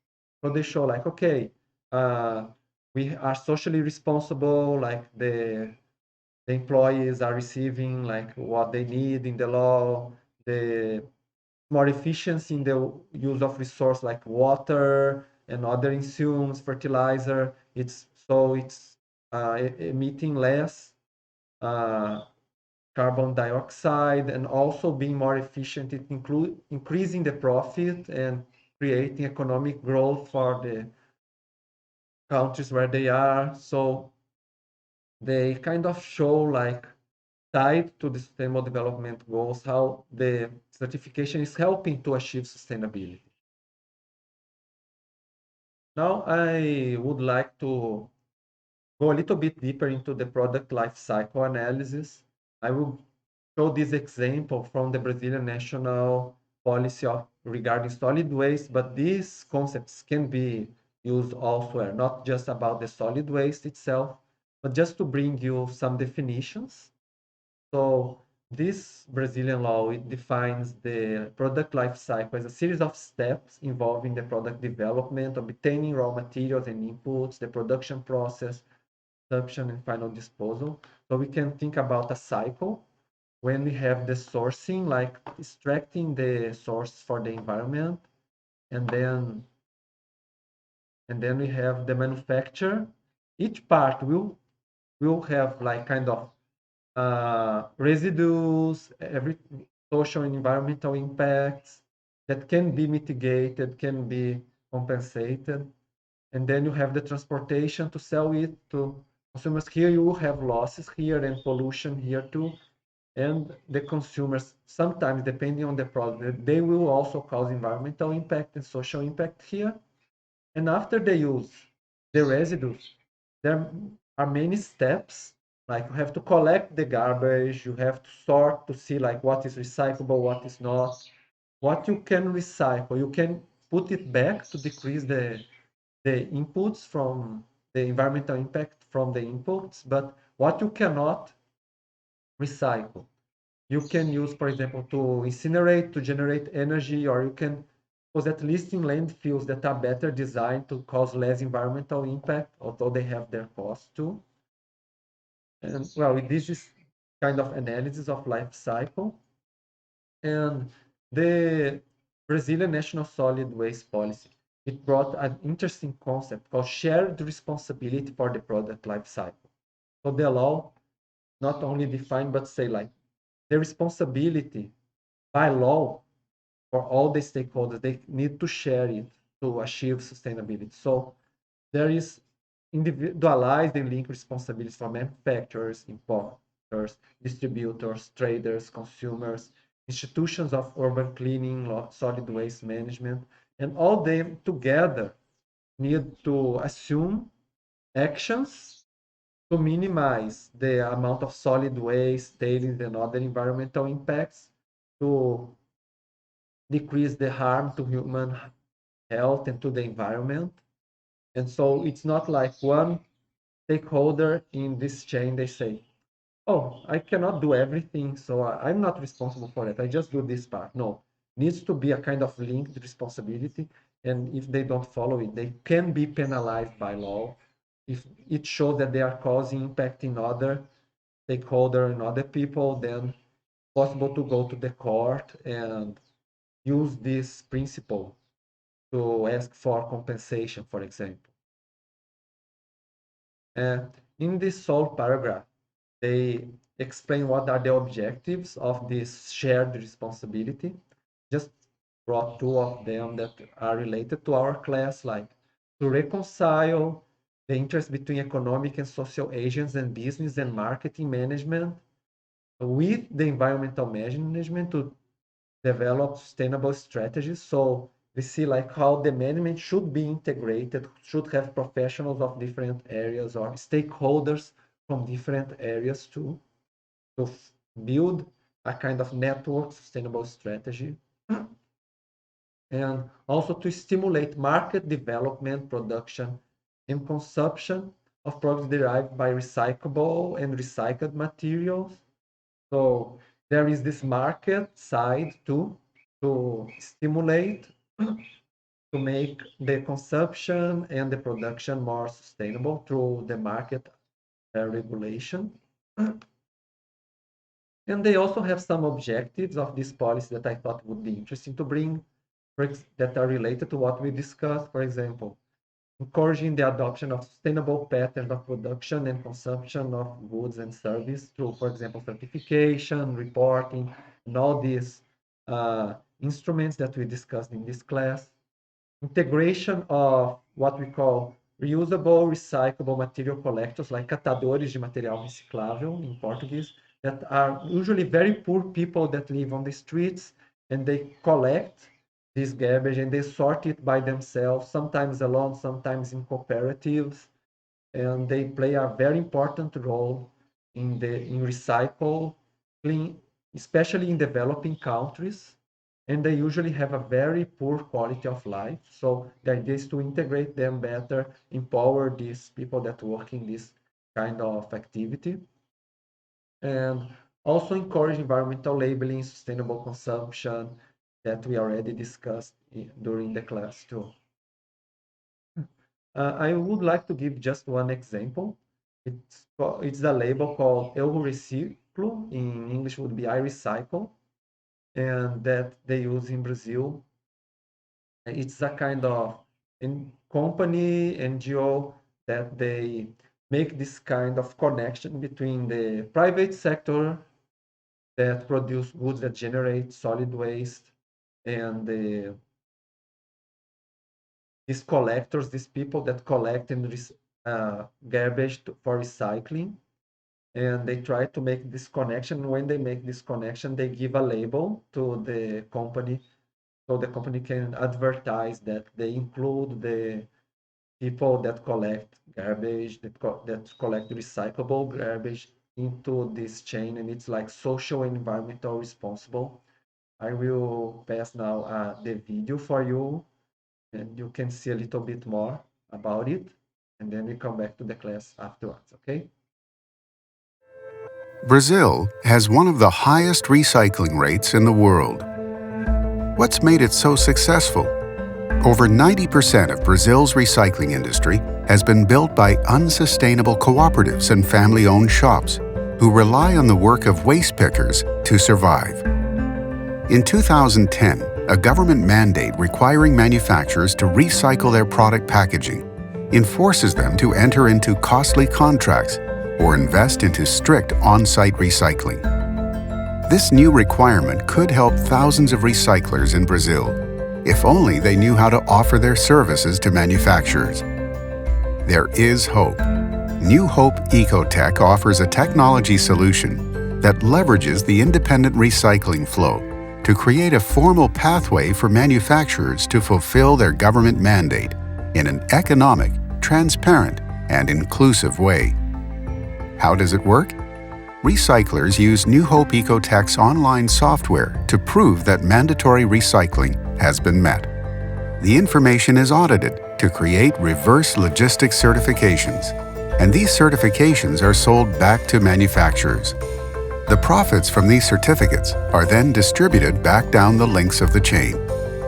So they show like, okay, uh, we are socially responsible, like the employees are receiving like what they need in the law, the more efficiency in the use of resource like water and other insumes, fertilizer. It's emitting less uh, carbon dioxide, and also being more efficient. It include increasing the profit and creating economic growth for the countries where they are. So they kind of show like tied to the Sustainable Development Goals, how the certification is helping to achieve sustainability. Now, I would like to go a little bit deeper into the product life cycle analysis. I will show this example from the Brazilian national policy regarding solid waste, but these concepts can be used elsewhere, not just about the solid waste itself, but just to bring you some definitions. So this Brazilian law, it defines the product life cycle as a series of steps involving the product development, obtaining raw materials and inputs, the production process, consumption, and final disposal. So we can think about a cycle when we have the sourcing, like extracting the source for the environment, and then we have the manufacture. Each part will have like kind of residues, every social and environmental impacts that can be mitigated, can be compensated. And then you have the transportation to sell it to consumers. Here you will have losses here and pollution here too. And the consumers, sometimes depending on the product, they will also cause environmental impact and social impact here. And after they use the residues, there are many steps. Like you have to collect the garbage, you have to sort to see like what is recyclable, what is not. What you can recycle, you can put it back to decrease the inputs from the environmental impact from the inputs, but what you cannot recycle, you can use, for example, to incinerate, to generate energy, or you can put at least in landfills that are better designed to cause less environmental impact, although they have their cost too. And well, this is kind of analysis of life cycle. And the Brazilian National Solid Waste Policy, it brought an interesting concept called shared responsibility for the product life cycle. So the law not only define, but say like the responsibility by law for all the stakeholders, they need to share it to achieve sustainability. So there is individualized and linked responsibilities for manufacturers, importers, distributors, traders, consumers, institutions of urban cleaning, solid waste management, and all them together need to assume actions to minimize the amount of solid waste, tailings, and other environmental impacts, to decrease the harm to human health and to the environment. And so it's not like one stakeholder in this chain, they say, oh, I cannot do everything, so I'm not responsible for it. I just do this part. No, needs to be a kind of linked responsibility. And if they don't follow it, they can be penalized by law. If it shows that they are causing impact in other stakeholder and other people, then possible to go to the court and use this principle to ask for compensation, for example. In this sole paragraph, they explain what are the objectives of this shared responsibility. Just brought two of them that are related to our class, like to reconcile the interest between economic and social agents and business and marketing management with the environmental management to develop sustainable strategies. So we see like how the management should be integrated, should have professionals of different areas or stakeholders from different areas too, to build a kind of network sustainable strategy. And also to stimulate market development, production, and consumption of products derived by recyclable and recycled materials. So there is this market side too, to stimulate, to make the consumption and the production more sustainable through the market regulation. And they also have some objectives of this policy that I thought would be interesting to bring, that are related to what we discussed. For example, encouraging the adoption of sustainable patterns of production and consumption of goods and services through, for example, certification, reporting, and all these instruments that we discussed in this class. Integration of what we call reusable, recyclable material collectors, like catadores de material reciclável in Portuguese, that are usually very poor people that live on the streets, and they collect this garbage and they sort it by themselves, sometimes alone, sometimes in cooperatives, and they play a very important role in recycling, especially in developing countries, and they usually have a very poor quality of life. So the idea is to integrate them better, empower these people that work in this kind of activity, and also encourage environmental labeling, sustainable consumption that we already discussed during the class too. I would like to give just one example. It's a label called Eu Reciclo. In English would be I Recycle, and that they use in Brazil. It's a kind of company, NGO, that they make this kind of connection between the private sector that produce goods that generate solid waste and these collectors, these people that collect and garbage for recycling, and they try to make this connection. When they make this connection, they give a label to the company, so the company can advertise that they include the people that collect garbage, that collect recyclable garbage into this chain, and it's like social and environmental responsible. I will pass now the video for you, and you can see a little bit more about it, and then we come back to the class afterwards, okay? Brazil has one of the highest recycling rates in the world. What's made it so successful? Over 90% of Brazil's recycling industry has been built by unsustainable cooperatives and family-owned shops who rely on the work of waste pickers to survive. In 2010, a government mandate requiring manufacturers to recycle their product packaging enforces them to enter into costly contracts or invest into strict on-site recycling. This new requirement could help thousands of recyclers in Brazil, if only they knew how to offer their services to manufacturers. There is hope. New Hope Ecotech offers a technology solution that leverages the independent recycling flow to create a formal pathway for manufacturers to fulfill their government mandate in an economic, transparent, and inclusive way. How does it work? Recyclers use New Hope Ecotech's online software to prove that mandatory recycling has been met. The information is audited to create reverse logistics certifications, and these certifications are sold back to manufacturers. The profits from these certificates are then distributed back down the links of the chain,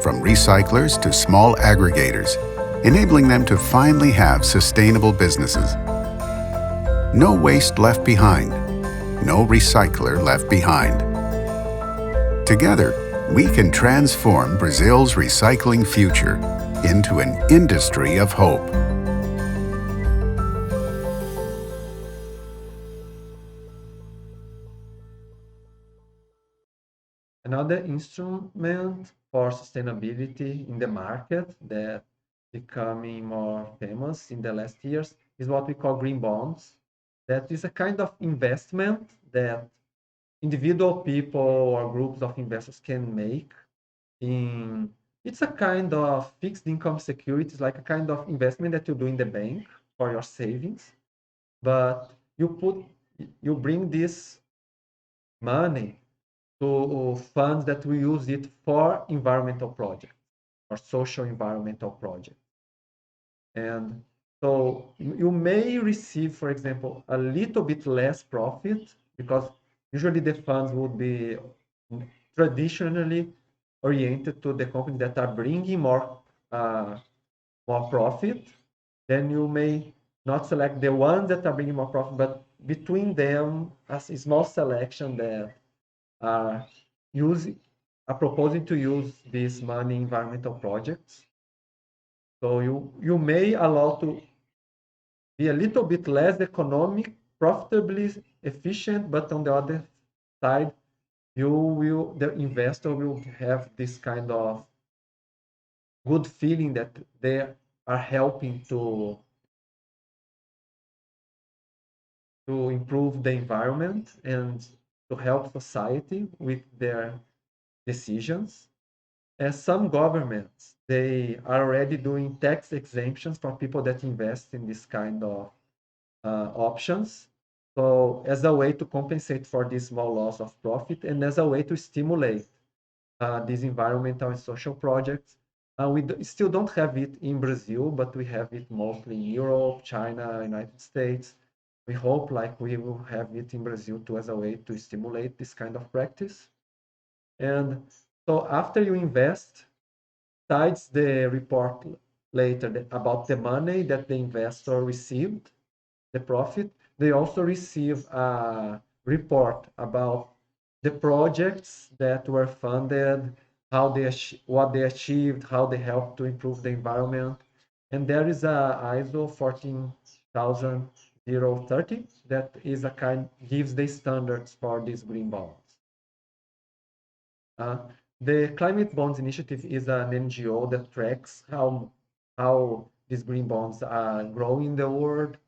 from recyclers to small aggregators, enabling them to finally have sustainable businesses. No waste left behind. No recycler left behind. Together, we can transform Brazil's recycling future into an industry of hope. Another instrument for sustainability in the market that becoming more famous in the last years is what we call green bonds. That is a kind of investment that individual people or groups of investors can make in. It's a kind of fixed income securities, like a kind of investment that you do in the bank for your savings, but you bring this money to funds that we use it for environmental projects or social environmental projects. And so you may receive, for example, a little bit less profit, because usually the funds would be traditionally oriented to the companies that are bringing more profit. Then you may not select the ones that are bringing more profit, but between them, a small selection that are proposing to use this money in environmental projects. So you may allow to be a little bit less economic, profitably efficient, but on the other side, the investor will have this kind of good feeling that they are helping to improve the environment, and to help society with their decisions. And some governments, they are already doing tax exemptions for people that invest in this kind of options. So as a way to compensate for this small loss of profit and as a way to stimulate these environmental and social projects. We still don't have it in Brazil, but we have it mostly in Europe, China, United States. We hope like we will have it in Brazil too as a way to stimulate this kind of practice. And so after you invest, besides the report later about the money that the investor received, the profit, they also receive a report about the projects that were funded, how what they achieved, how they helped to improve the environment. And there is a ISO 14030 that is a gives the standards for these green bonds. The Climate Bonds Initiative is an NGO that tracks how these green bonds are growing in the world.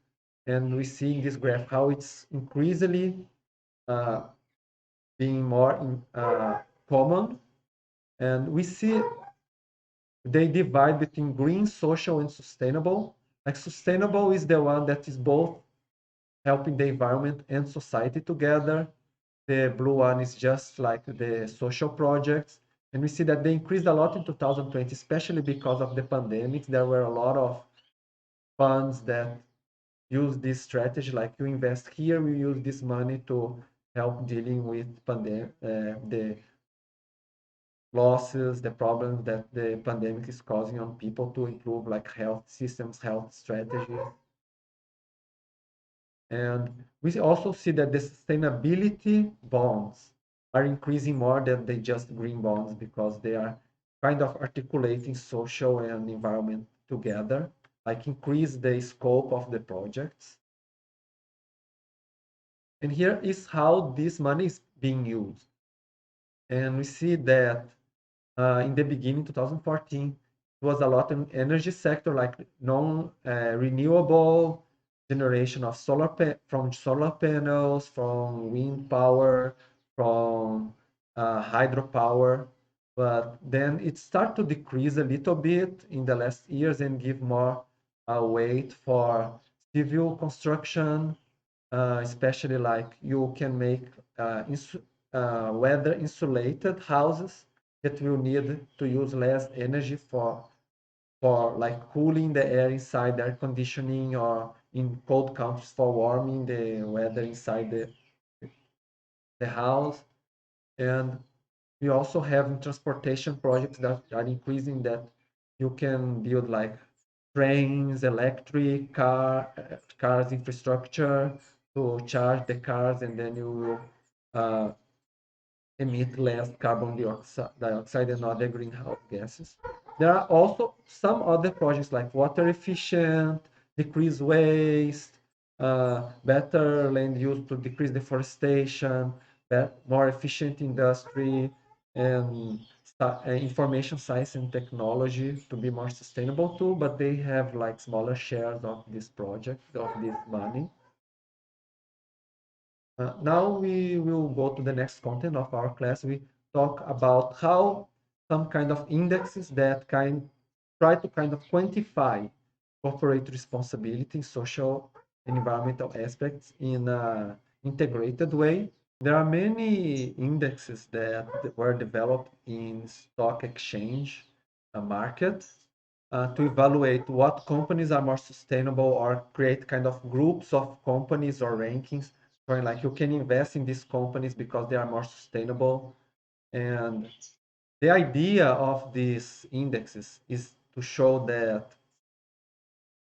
And we see in this graph how it's increasingly being more common. And we see they divide between green, social, and sustainable. Like sustainable is the one that is both helping the environment and society together. The blue one is just like the social projects. And we see that they increased a lot in 2020, especially because of the pandemic. There were a lot of funds that use this strategy, like you invest here, we use this money to help dealing with the losses, the problems that the pandemic is causing on people to improve like health systems, health strategies. And we also see that the sustainability bonds are increasing more than they just green bonds because they are kind of articulating social and environment together, like increase the scope of the projects. And here is how this money is being used. And we see that in the beginning, 2014, it was a lot in energy sector, like non-renewable generation of from solar panels, from wind power, from hydropower. But then it started to decrease a little bit in the last years and give more weight for civil construction, especially like you can make weather insulated houses that will need to use less energy for like cooling the air inside the air conditioning, or in cold countries for warming the weather inside the house. And we also have transportation projects that are increasing, that you can build like trains, electric cars infrastructure to charge the cars, and then you will emit less carbon dioxide and other greenhouse gases. There are also some other projects like water efficient, decrease waste, better land use to decrease deforestation, more efficient industry, and information science and technology to be more sustainable too, but they have like smaller shares of this project, of this money. Now we will go to the next content of our class. We talk about how some kind of indexes that try to kind of quantify corporate responsibility, social and environmental aspects in an integrated way. There are many indexes that were developed in stock exchange market to evaluate what companies are more sustainable, or create kind of groups of companies or rankings where like you can invest in these companies because they are more sustainable. And the idea of these indexes is to show that,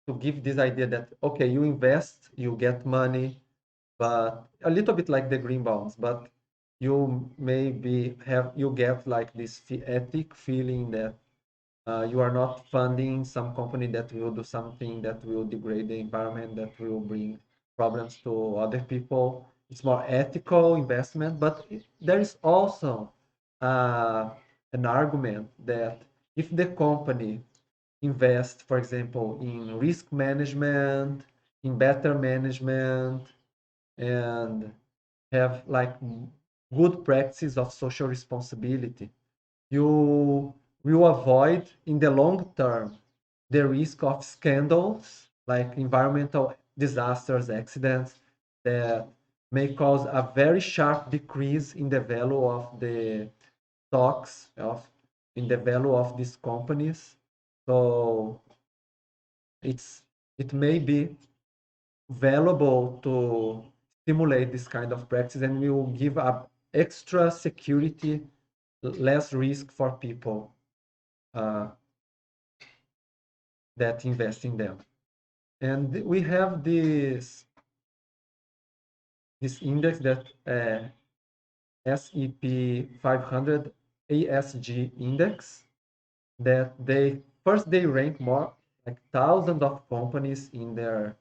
to give this idea that, okay, you invest, you get money, but a little bit like the green bonds, but you you get like this ethic feeling that you are not funding some company that will do something that will degrade the environment, that will bring problems to other people. It's more ethical investment, but there is also an argument that if the company invest, for example, in risk management, in better management, and have like good practices of social responsibility, you will avoid in the long term the risk of scandals like environmental disasters, accidents that may cause a very sharp decrease in the value of the stocks in the value of these companies. So it may be valuable to stimulate this kind of practice, and we will give up extra security, less risk for people that invest in them. And we have this index that SEP 500 ASG index, that they rank more like thousands of companies in their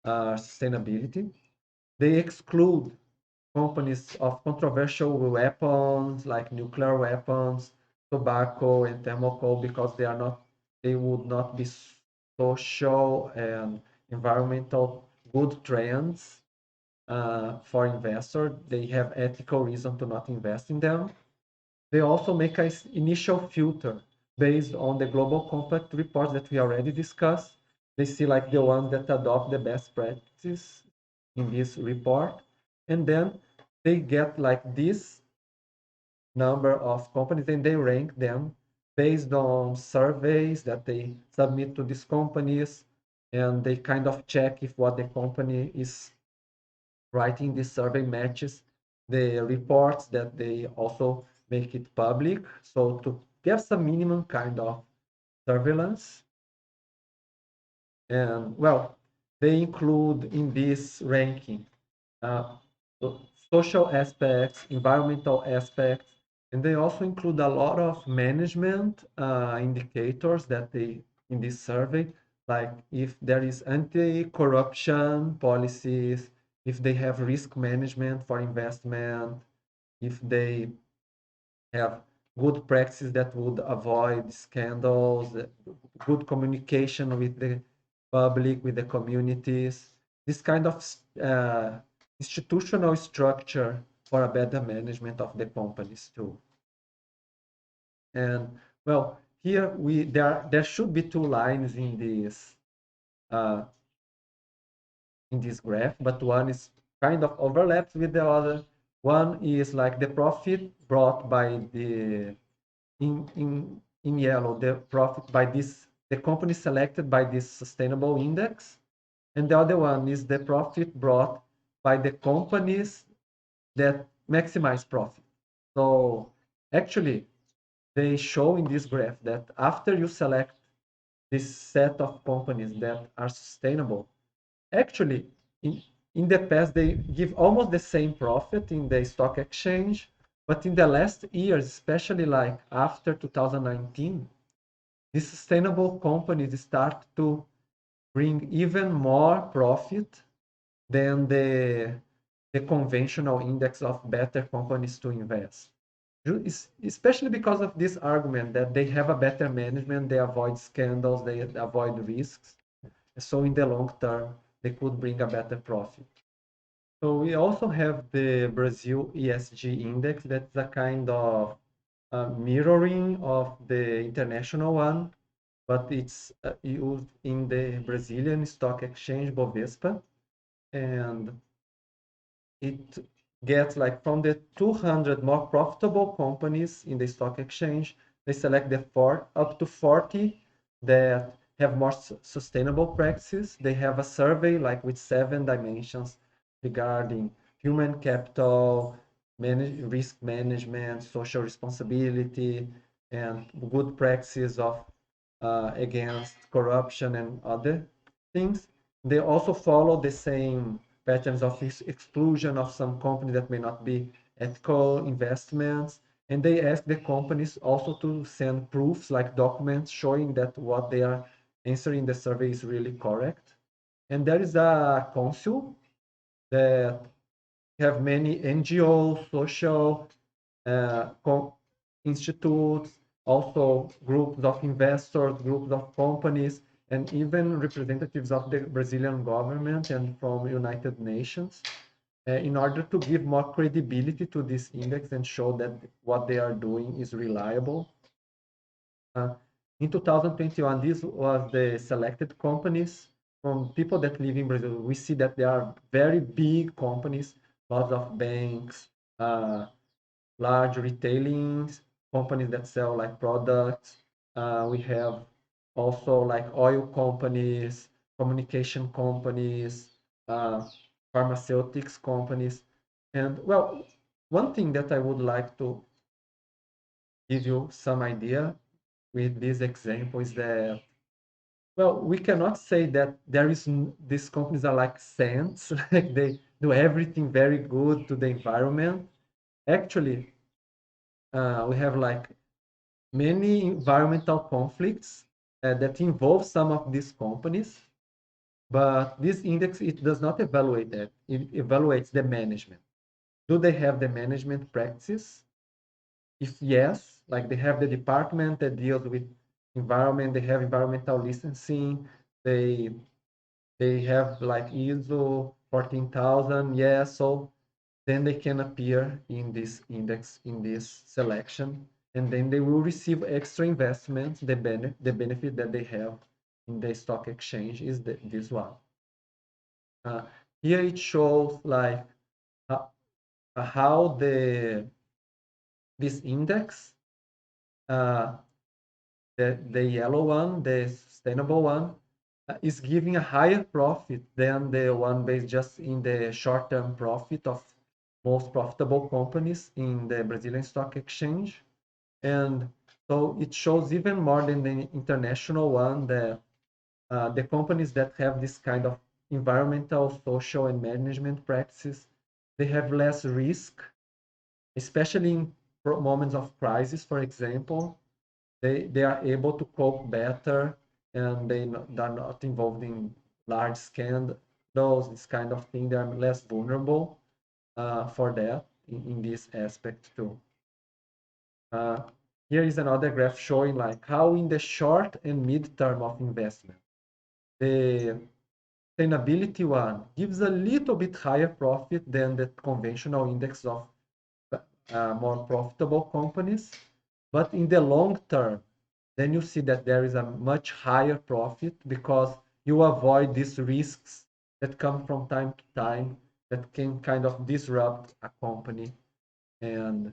sustainability. They exclude companies of controversial weapons like nuclear weapons, tobacco, and thermal coal because they would not be social and environmental good trends for investors. They have ethical reason to not invest in them. They also make an initial filter based on the Global Compact reports that we already discussed. They see like the ones that adopt the best practice in this report. And then they get like this number of companies and they rank them based on surveys that they submit to these companies. And they kind of check if what the company is writing this survey matches the reports that they also make it public. So to get some minimum kind of surveillance. And well, they include in this ranking uh, social aspects, environmental aspects, and they also include a lot of management indicators that they in this survey, like if there is anti-corruption policies, if they have risk management for investment, if they have good practices that would avoid scandals, good communication with the public, with the communities, this kind of institutional structure for a better management of the companies too. And well, here there should be two lines uh, in this graph, but one is kind of overlaps with the other. One is like the profit brought by the in yellow, the profit by the company selected by this sustainable index, and the other one is the profit brought by the companies that maximize profit. So actually, they show in this graph that after you select this set of companies that are sustainable, actually, in the past, they give almost the same profit in the stock exchange, but in the last years, especially like after 2019, these sustainable companies start to bring even more profit than the conventional index of better companies to invest. Especially because of this argument that they have a better management, they avoid scandals, they avoid risks. So in the long term, they could bring a better profit. So we also have the Brazil ESG index. That's a kind of mirroring of the international one, but it's used in the Brazilian stock exchange, Bovespa. And it gets like from the 200 more profitable companies in the stock exchange, they select the up to 40 that have more sustainable practices. They have a survey like with 7 dimensions regarding human capital, risk management, social responsibility, and good practices of against corruption and other things. They also follow the same patterns of exclusion of some companies that may not be ethical investments. And they ask the companies also to send proofs like documents showing that what they are answering the survey is really correct. And there is a council that have many NGOs, social uh, institutes, also groups of investors, groups of companies, and even representatives of the Brazilian government and from United Nations. in order to give more credibility to this index and show that what they are doing is reliable. In 2021, this was the selected companies from people that live in Brazil. We see that there are very big companies, lots of banks, large retailing companies that sell like products. We have also like oil companies, communication companies, pharmaceutics companies. And well, one thing that I would like to give you some idea with this example is that, well, we cannot say that these companies are like saints, like they do everything very good to the environment. Actually, we have like many environmental conflicts that involve some of these companies, but this index, it does not evaluate that. It evaluates the management. Do they have the management practices? If yes, like they have the department that deals with environment, they have environmental licensing, they they have like ISO 14,000, yes, so then they can appear in this index, in this selection, and then they will receive extra investments. The benefit that they have in the stock exchange is this one. Here it shows like how this index, uh, the yellow one, the sustainable one, is giving a higher profit than the one based just in the short-term profit of most profitable companies in the Brazilian stock exchange. And so it shows even more than the international one that the companies that have this kind of environmental, social, and management practices, they have less risk, especially in moments of crisis, for example. They are able to cope better, and they're not involved in large scandals, this kind of thing. They are less vulnerable for that in this aspect too. Uh, Here is another graph showing like how in the short and mid term of investment, the sustainability one gives a little bit higher profit than the conventional index of more profitable companies. But in the long term, then you see that there is a much higher profit because you avoid these risks that come from time to time that can kind of disrupt a company and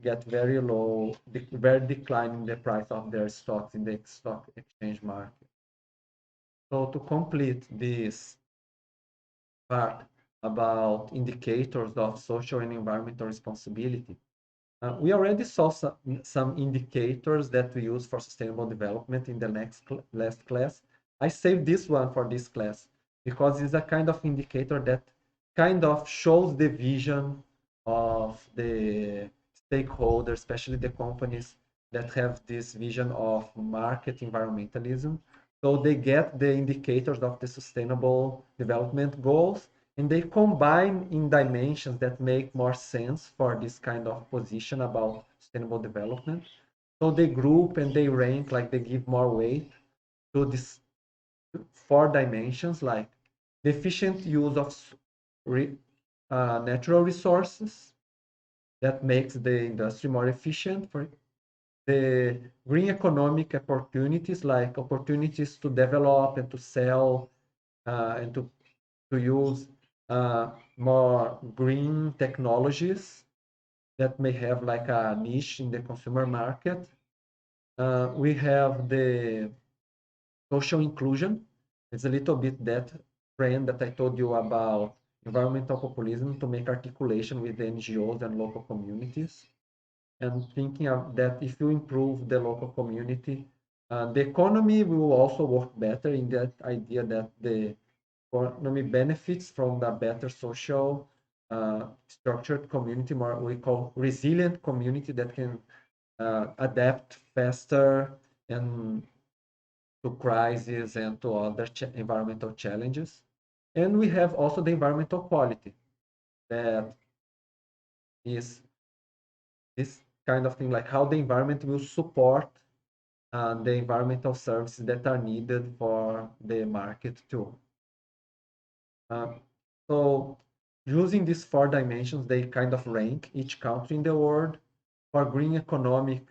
get very low, very decline in the price of their stocks in the stock exchange market. So to complete this part about indicators of social and environmental responsibility, we already saw some indicators that we use for sustainable development in the last class. I saved this one for this class because it's a kind of indicator that kind of shows the vision of the stakeholders, especially the companies that have this vision of market environmentalism. So they get the indicators of the sustainable development goals and they combine in dimensions that make more sense for this kind of position about sustainable development. So they group and they rank, like they give more weight to these 4 dimensions, like the efficient use of natural resources that makes the industry more efficient, for the green economic opportunities, like opportunities to develop and to sell and to use more green technologies that may have like a niche in the consumer market. We have the social inclusion. It's a little bit that trend that I told you about environmental populism to make articulation with the NGOs and local communities. And thinking of that if you improve the local community, the economy will also work better in that idea that the economy benefits from the better social structured community, more we call resilient community that can adapt faster and to crises and to other environmental challenges. And we have also the environmental quality that is this kind of thing, like how the environment will support the environmental services that are needed for the market too. So Using these 4 dimensions, they kind of rank each country in the world. For green economic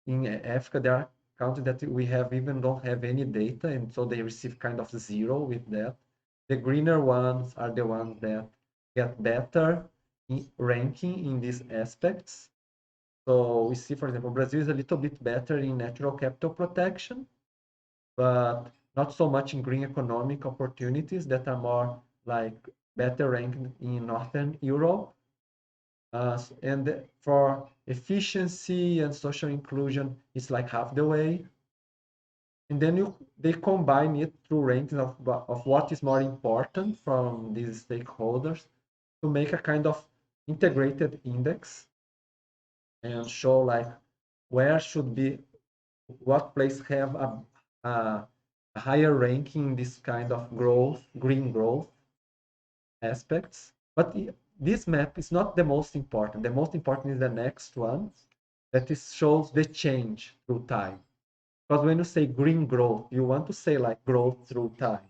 in Africa, there are countries that we have even don't have any data, and so they receive kind of 0 with that. The greener ones are the ones that get better in ranking in these aspects. So we see, for example, Brazil is a little bit better in natural capital protection, but not so much in green economic opportunities that are more like better ranked in Northern Europe. And for efficiency and social inclusion, it's like half the way. And then they combine it through rankings of what is more important from these stakeholders to make a kind of integrated index and show like where should be, what place have a higher ranking in this kind of growth, green growth aspects. But this map is not the most important. The most important is the next one that shows the change through time. Because when you say green growth, you want to say like growth through time.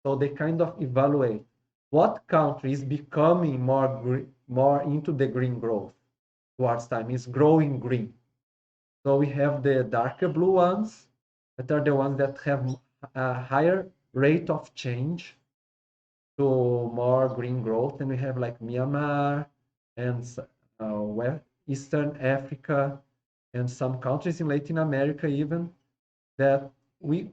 So they kind of evaluate what country is becoming more into the green growth towards time, is growing green. So we have the darker blue ones that are the ones that have a higher rate of change to more green growth. And we have like Myanmar and Eastern Africa and some countries in Latin America even, that we,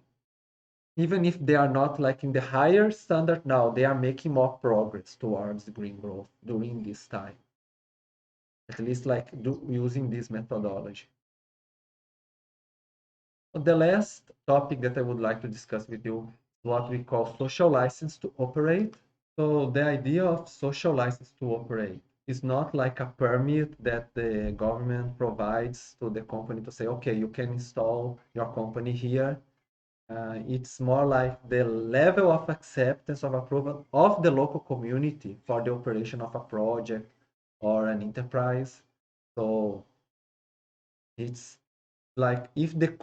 even if they are not like in the higher standard now, they are making more progress towards green growth during this time, at least like using this methodology. The last topic that I would like to discuss with you is what we call social license to operate. So the idea of social license to operate is not like a permit that the government provides to the company to say, okay, you can install your company here. It's more like the level of acceptance of approval of the local community for the operation of a project or an enterprise. So it's like if the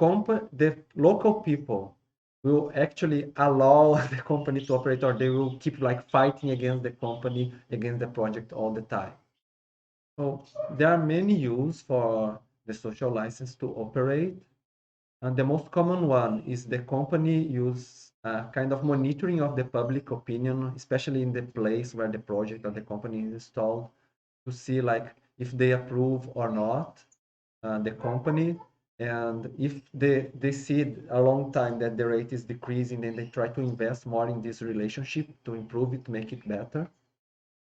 local people will actually allow the company to operate, or they will keep like fighting against the company, against the project all the time. So there are many uses for the social license to operate. And the most common one is the company use kind of monitoring of the public opinion, especially in the place where the project or the company is installed, to see like if they approve or not the company. And if they see a long time that the rate is decreasing, then they try to invest more in this relationship to improve it, make it better.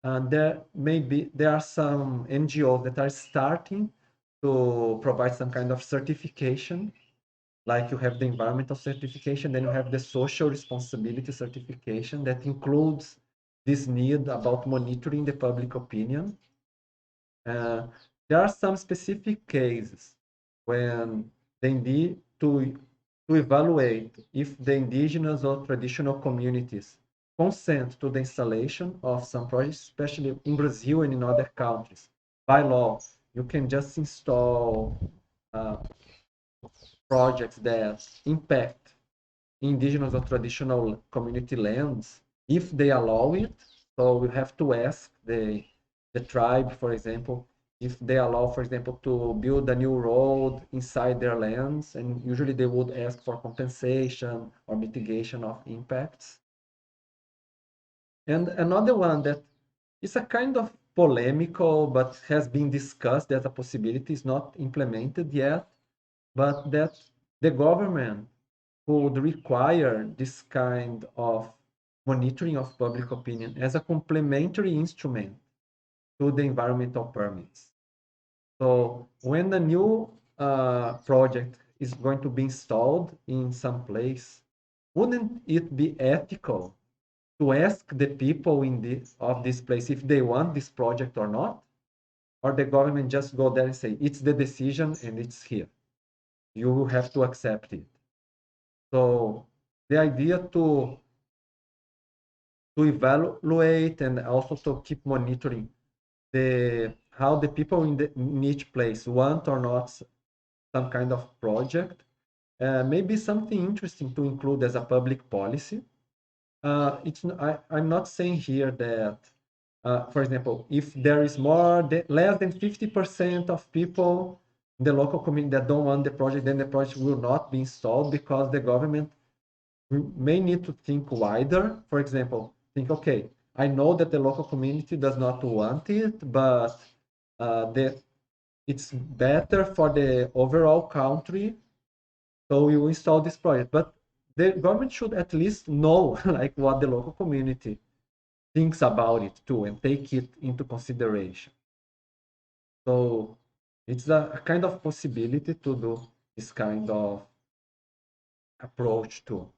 And there are some NGOs that are starting to provide some kind of certification, like you have the environmental certification, then you have the social responsibility certification that includes this need about monitoring the public opinion. There are some specific cases when they need to evaluate if the indigenous or traditional communities consent to the installation of some projects, especially in Brazil and in other countries. By law, you can just install projects that impact indigenous or traditional community lands if they allow it. So we have to ask the tribe, for example, if they allow, for example, to build a new road inside their lands, and usually they would ask for compensation or mitigation of impacts. And another one that is a kind of polemical, but has been discussed as a possibility, is not implemented yet, but that the government would require this kind of monitoring of public opinion as a complementary instrument to the environmental permits. So when the new project is going to be installed in some place, wouldn't it be ethical to ask the people of this place if they want this project or not? Or the government just go there and say, it's the decision and it's here. You will have to accept it. So the idea to evaluate and also to keep monitoring how the people in each place want or not some kind of project may be something interesting to include as a public policy. I'm not saying here that for example, if there is less than 50% of people in the local community that don't want the project, then the project will not be installed because the government may need to think wider. For example, think, okay, I know that the local community does not want it, but it's better for the overall country, so we will install this project. But the government should at least know like what the local community thinks about it too and take it into consideration. So it's a kind of possibility to do this kind of approach too.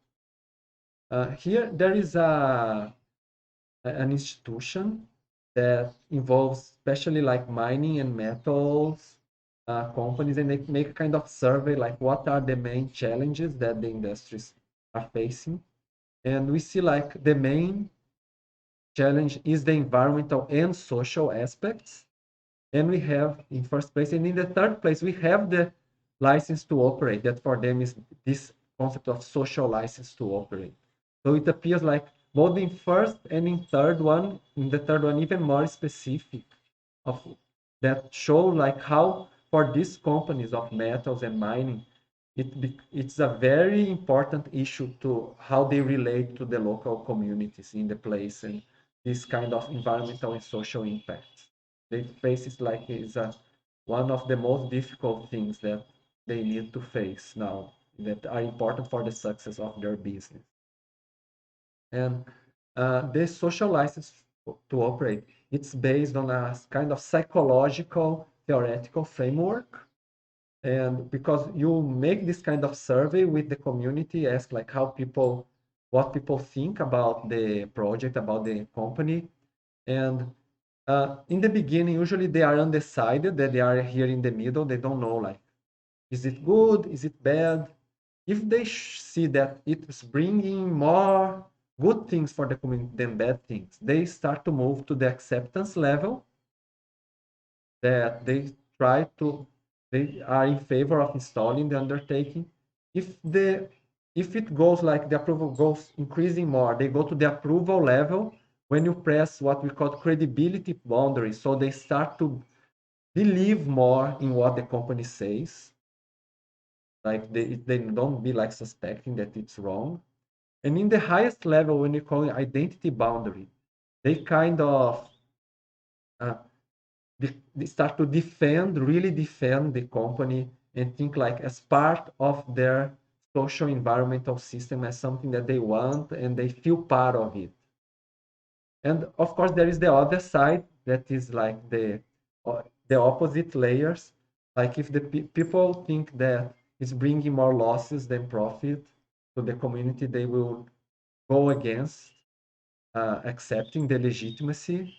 Here there is an institution that involves especially like mining and metals companies, and they make a kind of survey like what are the main challenges that the industries are facing. And we see like the main challenge is the environmental and social aspects. And we have in first place, and in the third place, we have the license to operate. That for them is this concept of social license to operate. So it appears like both in first and in the third one, even more specific of that show like how for these companies of metals and mining, it's a very important issue to how they relate to the local communities in the place and this kind of environmental and social impacts. They face it like it's one of the most difficult things that they need to face now that are important for the success of their business. And the social license to operate, it's based on a kind of psychological theoretical framework. And because you make this kind of survey with the community, ask like what people think about the project, about the company. And in the beginning, usually they are undecided, that they are here in the middle. They don't know like, is it good? Is it bad? If they see that it's bringing more good things for the community than bad things, they start to move to the acceptance level, that they are in favor of installing the undertaking. If it goes like the approval goes increasing more, they go to the approval level when you press what we call credibility boundary. So they start to believe more in what the company says. Like they don't be like suspecting that it's wrong. And in the highest level, when you call it identity boundary, they kind of they start to really defend the company and think like as part of their social environmental system as something that they want and they feel part of it. And of course, there is the other side that is like the opposite layers. Like if the people think that it's bringing more losses than profit to the community, they will go against accepting the legitimacy.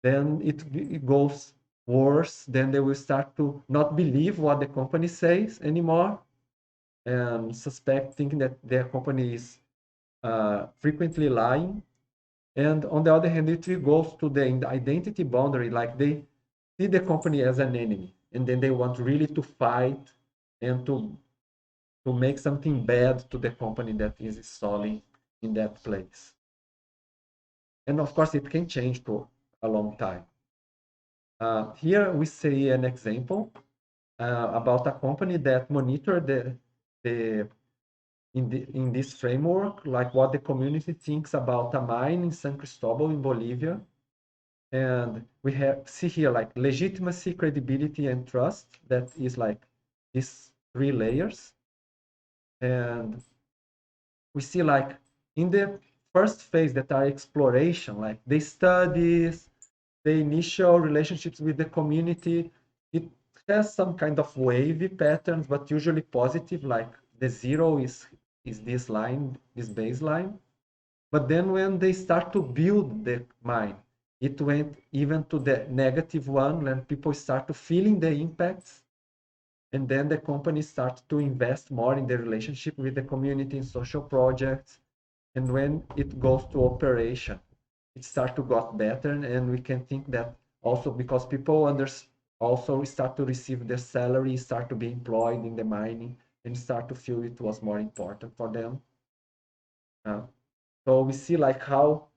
Then it goes worse. Then they will start to not believe what the company says anymore and suspect, thinking that their company is frequently lying. And on the other hand, it goes to the identity boundary, like they see the company as an enemy, and then they want really to fight and to make something bad to the company that is installing in that place. And of course, it can change for a long time. Here we see an example about a company that monitored in this framework, like what the community thinks about a mine in San Cristobal in Bolivia. And we see here like legitimacy, credibility, and trust. That is like these 3 layers. And we see like in the first phase that are exploration, like the studies, the initial relationships with the community, it has some kind of wavy patterns, but usually positive, like the 0 is this line, this baseline. But then when they start to build the mine, it went even to the negative one, and people start to feeling the impacts. And then the company starts to invest more in the relationship with the community and social projects. And when it goes to operation, it starts to get better. And we can think that also because people also start to receive their salary, start to be employed in the mining, and start to feel it was more important for them. So we see like how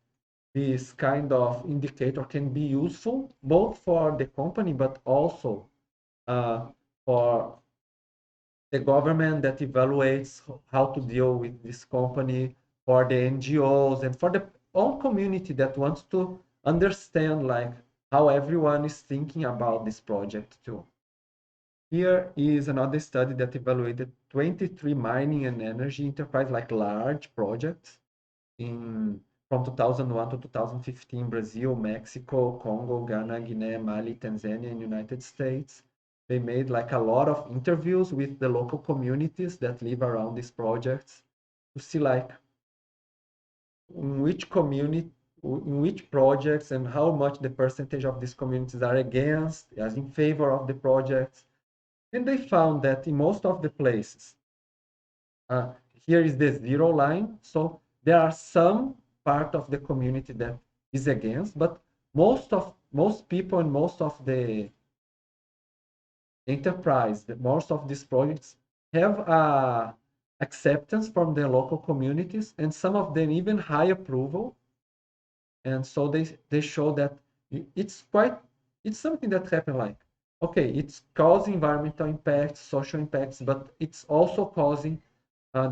this kind of indicator can be useful both for the company, but also for the government that evaluates how to deal with this company, for the NGOs, and for the whole community that wants to understand like how everyone is thinking about this project too. Here is another study that evaluated 23 mining and energy enterprise, like large projects from 2001 to 2015, Brazil, Mexico, Congo, Ghana, Guinea, Mali, Tanzania, and United States. They made like a lot of interviews with the local communities that live around these projects to see like in which community, in which projects, and how much the percentage of these communities are against, as in favor of the projects. And they found that in most of the places, here is the zero line. So there are some part of the community that is against, but most people and most of the enterprise, most of these projects have acceptance from the local communities, and some of them even high approval. And so they show that it's something that happened like, okay, it's causing environmental impacts, social impacts, but it's also causing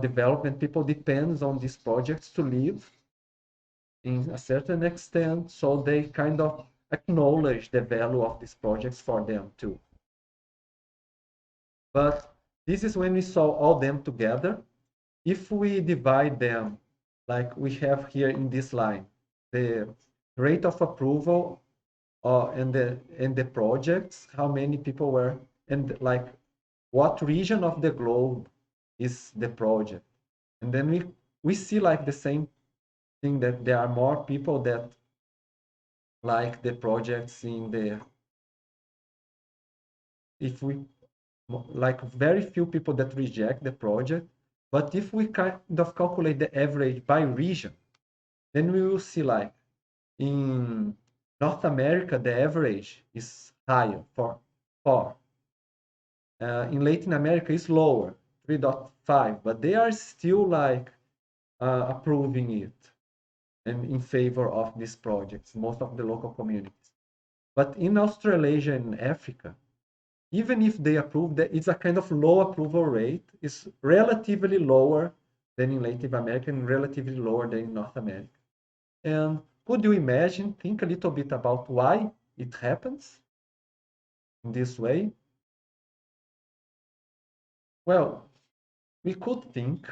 development. People depends on these projects to live in a certain extent, so they kind of acknowledge the value of these projects for them too. But this is when we saw all them together. If we divide them, like we have here in this line, the rate of approval and the projects, how many people were, and like what region of the globe is the project. And then we see like the same thing, that there are more people that like the projects in the, if we like very few people that reject the project. But if we kind of calculate the average by region, then we will see like in North America, the average is higher for 4. In Latin America, is lower, 3.5, but they are still like approving it and in favor of these projects, most of the local communities. But in Australasia and Africa, even if they approve, that it's a kind of low approval rate. It's relatively lower than in Latin America and relatively lower than in North America. And could you imagine, think a little bit about why it happens in this way? Well, we could think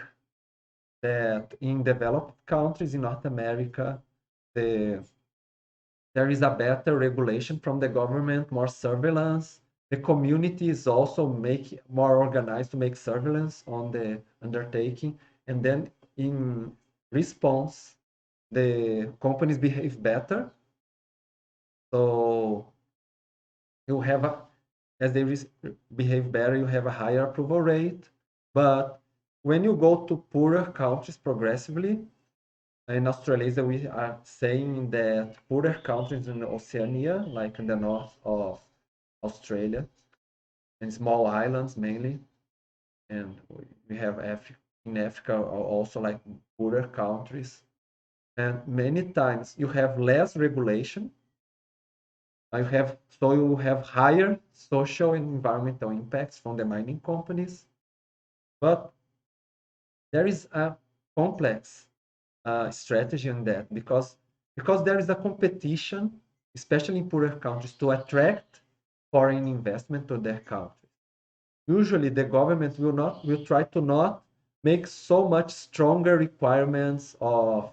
that in developed countries in North America, there is a better regulation from the government, more surveillance. The community is also more organized to make surveillance on the undertaking. And then in response, the companies behave better. So you have as they behave better, you have a higher approval rate. But when you go to poorer countries progressively, in Australasia, we are saying that poorer countries in Oceania, like in the north of Australia, and small islands mainly, and we have in Africa also like poorer countries, and many times you have less regulation. You have higher social and environmental impacts from the mining companies, but there is a complex strategy on that, because there is a competition, especially in poorer countries, to attract foreign investment to their country. Usually, the government will try to not make so much stronger requirements of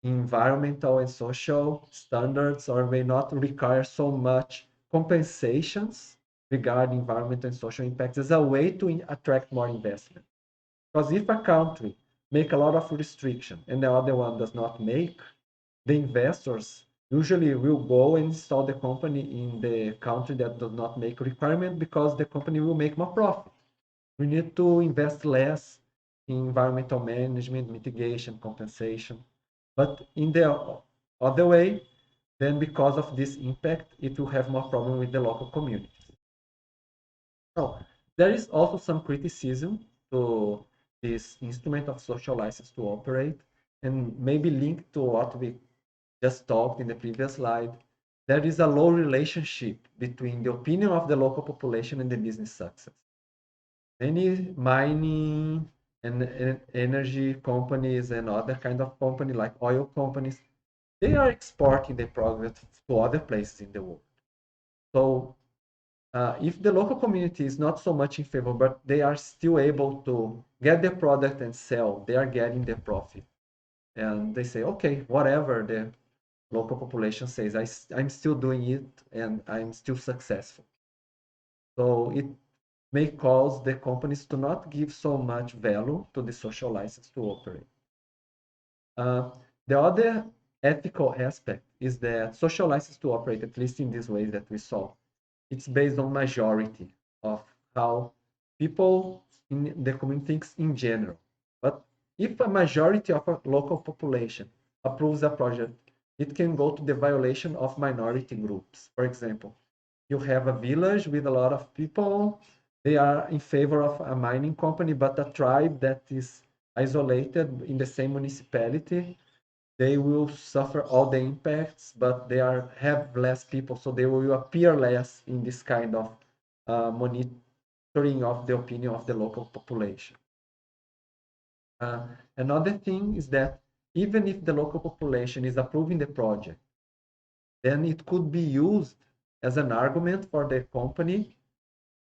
environmental and social standards, or may not require so much compensations regarding environmental and social impacts, as a way to attract more investment. Because if a country make a lot of restriction and the other one does not make, the investors usually will go and install the company in the country that does not make requirement, because the company will make more profit. We need to invest less in environmental management, mitigation, compensation. But in the other way, then because of this impact, it will have more problem with the local communities. So there is also some criticism to this instrument of social license to operate, and maybe linked to what we just talked in the previous slide, there is a low relationship between the opinion of the local population and the business success. Many mining and energy companies and other kind of company like oil companies, they are exporting their product to other places in the world. So if the local community is not so much in favor, but they are still able to get their product and sell, they are getting their profit. And they say, okay, whatever the local population says, I'm still doing it and I'm still successful. So it may cause the companies to not give so much value to the social license to operate. The other ethical aspect is that social license to operate, at least in this way that we saw, it's based on majority of how people in the community thinks in general. But if a majority of a local population approves a project, it can go to the violation of minority groups. For example, you have a village with a lot of people, they are in favor of a mining company, but a tribe that is isolated in the same municipality, they will suffer all the impacts, but they have less people, so they will appear less in this kind of monitoring of the opinion of the local population. Another thing is that even if the local population is approving the project, then it could be used as an argument for the company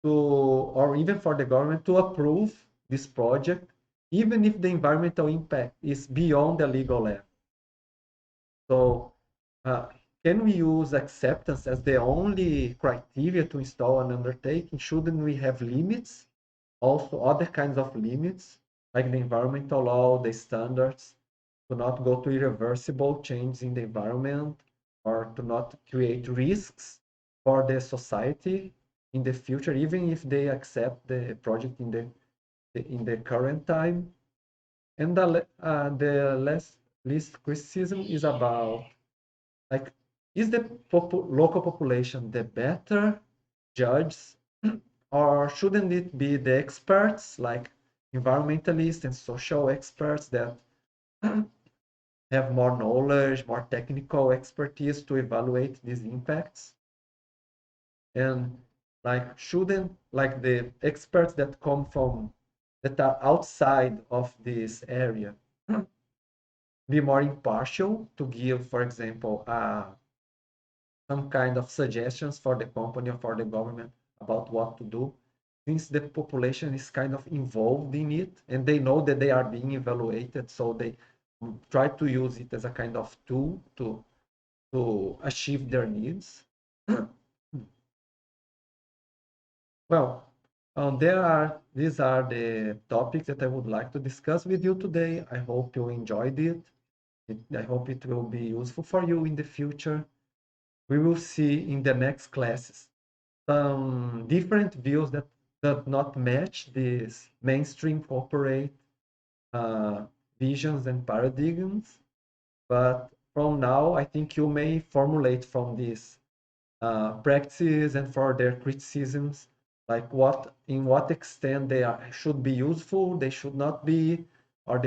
to, or even for the government to approve this project, even if the environmental impact is beyond the legal level. So can we use acceptance as the only criteria to install an undertaking? Shouldn't we have limits? Also other kinds of limits, like the environmental law, the standards, to not go to irreversible changes in the environment or to not create risks for the society in the future, even if they accept the project in the current time. And the least criticism is about, like, is the local population the better judge, or shouldn't it be the experts, like environmentalists and social experts that have more knowledge, more technical expertise to evaluate these impacts? And like, shouldn't like the experts that come from, that are outside of this area, be more impartial to give, for example, some kind of suggestions for the company or for the government about what to do, since the population is kind of involved in it and they know that they are being evaluated, so they try to use it as a kind of tool to achieve their needs. Well, these are the topics that I would like to discuss with you today. I hope you enjoyed it. I hope it will be useful for you in the future. We will see in the next classes some different views that do not match these mainstream corporate visions and paradigms. But from now, I think you may formulate from these practices and for their criticisms, like in what extent they should be useful, they should not be, or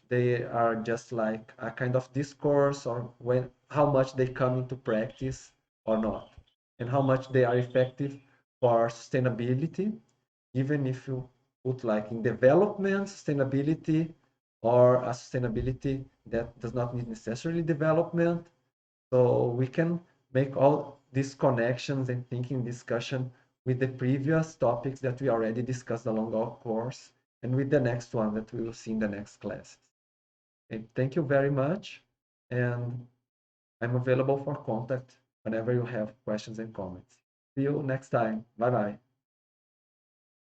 they are just like a kind of discourse, or how much they come into practice or not, and how much they are effective for sustainability, even if you put like in development sustainability, or a sustainability that does not need necessarily development. So we can make all these connections and thinking discussion with the previous topics that we already discussed along our course, and with the next one that we will see in the next classes. Okay, thank you very much, and I'm available for contact whenever you have questions and comments. See you next time. Bye bye.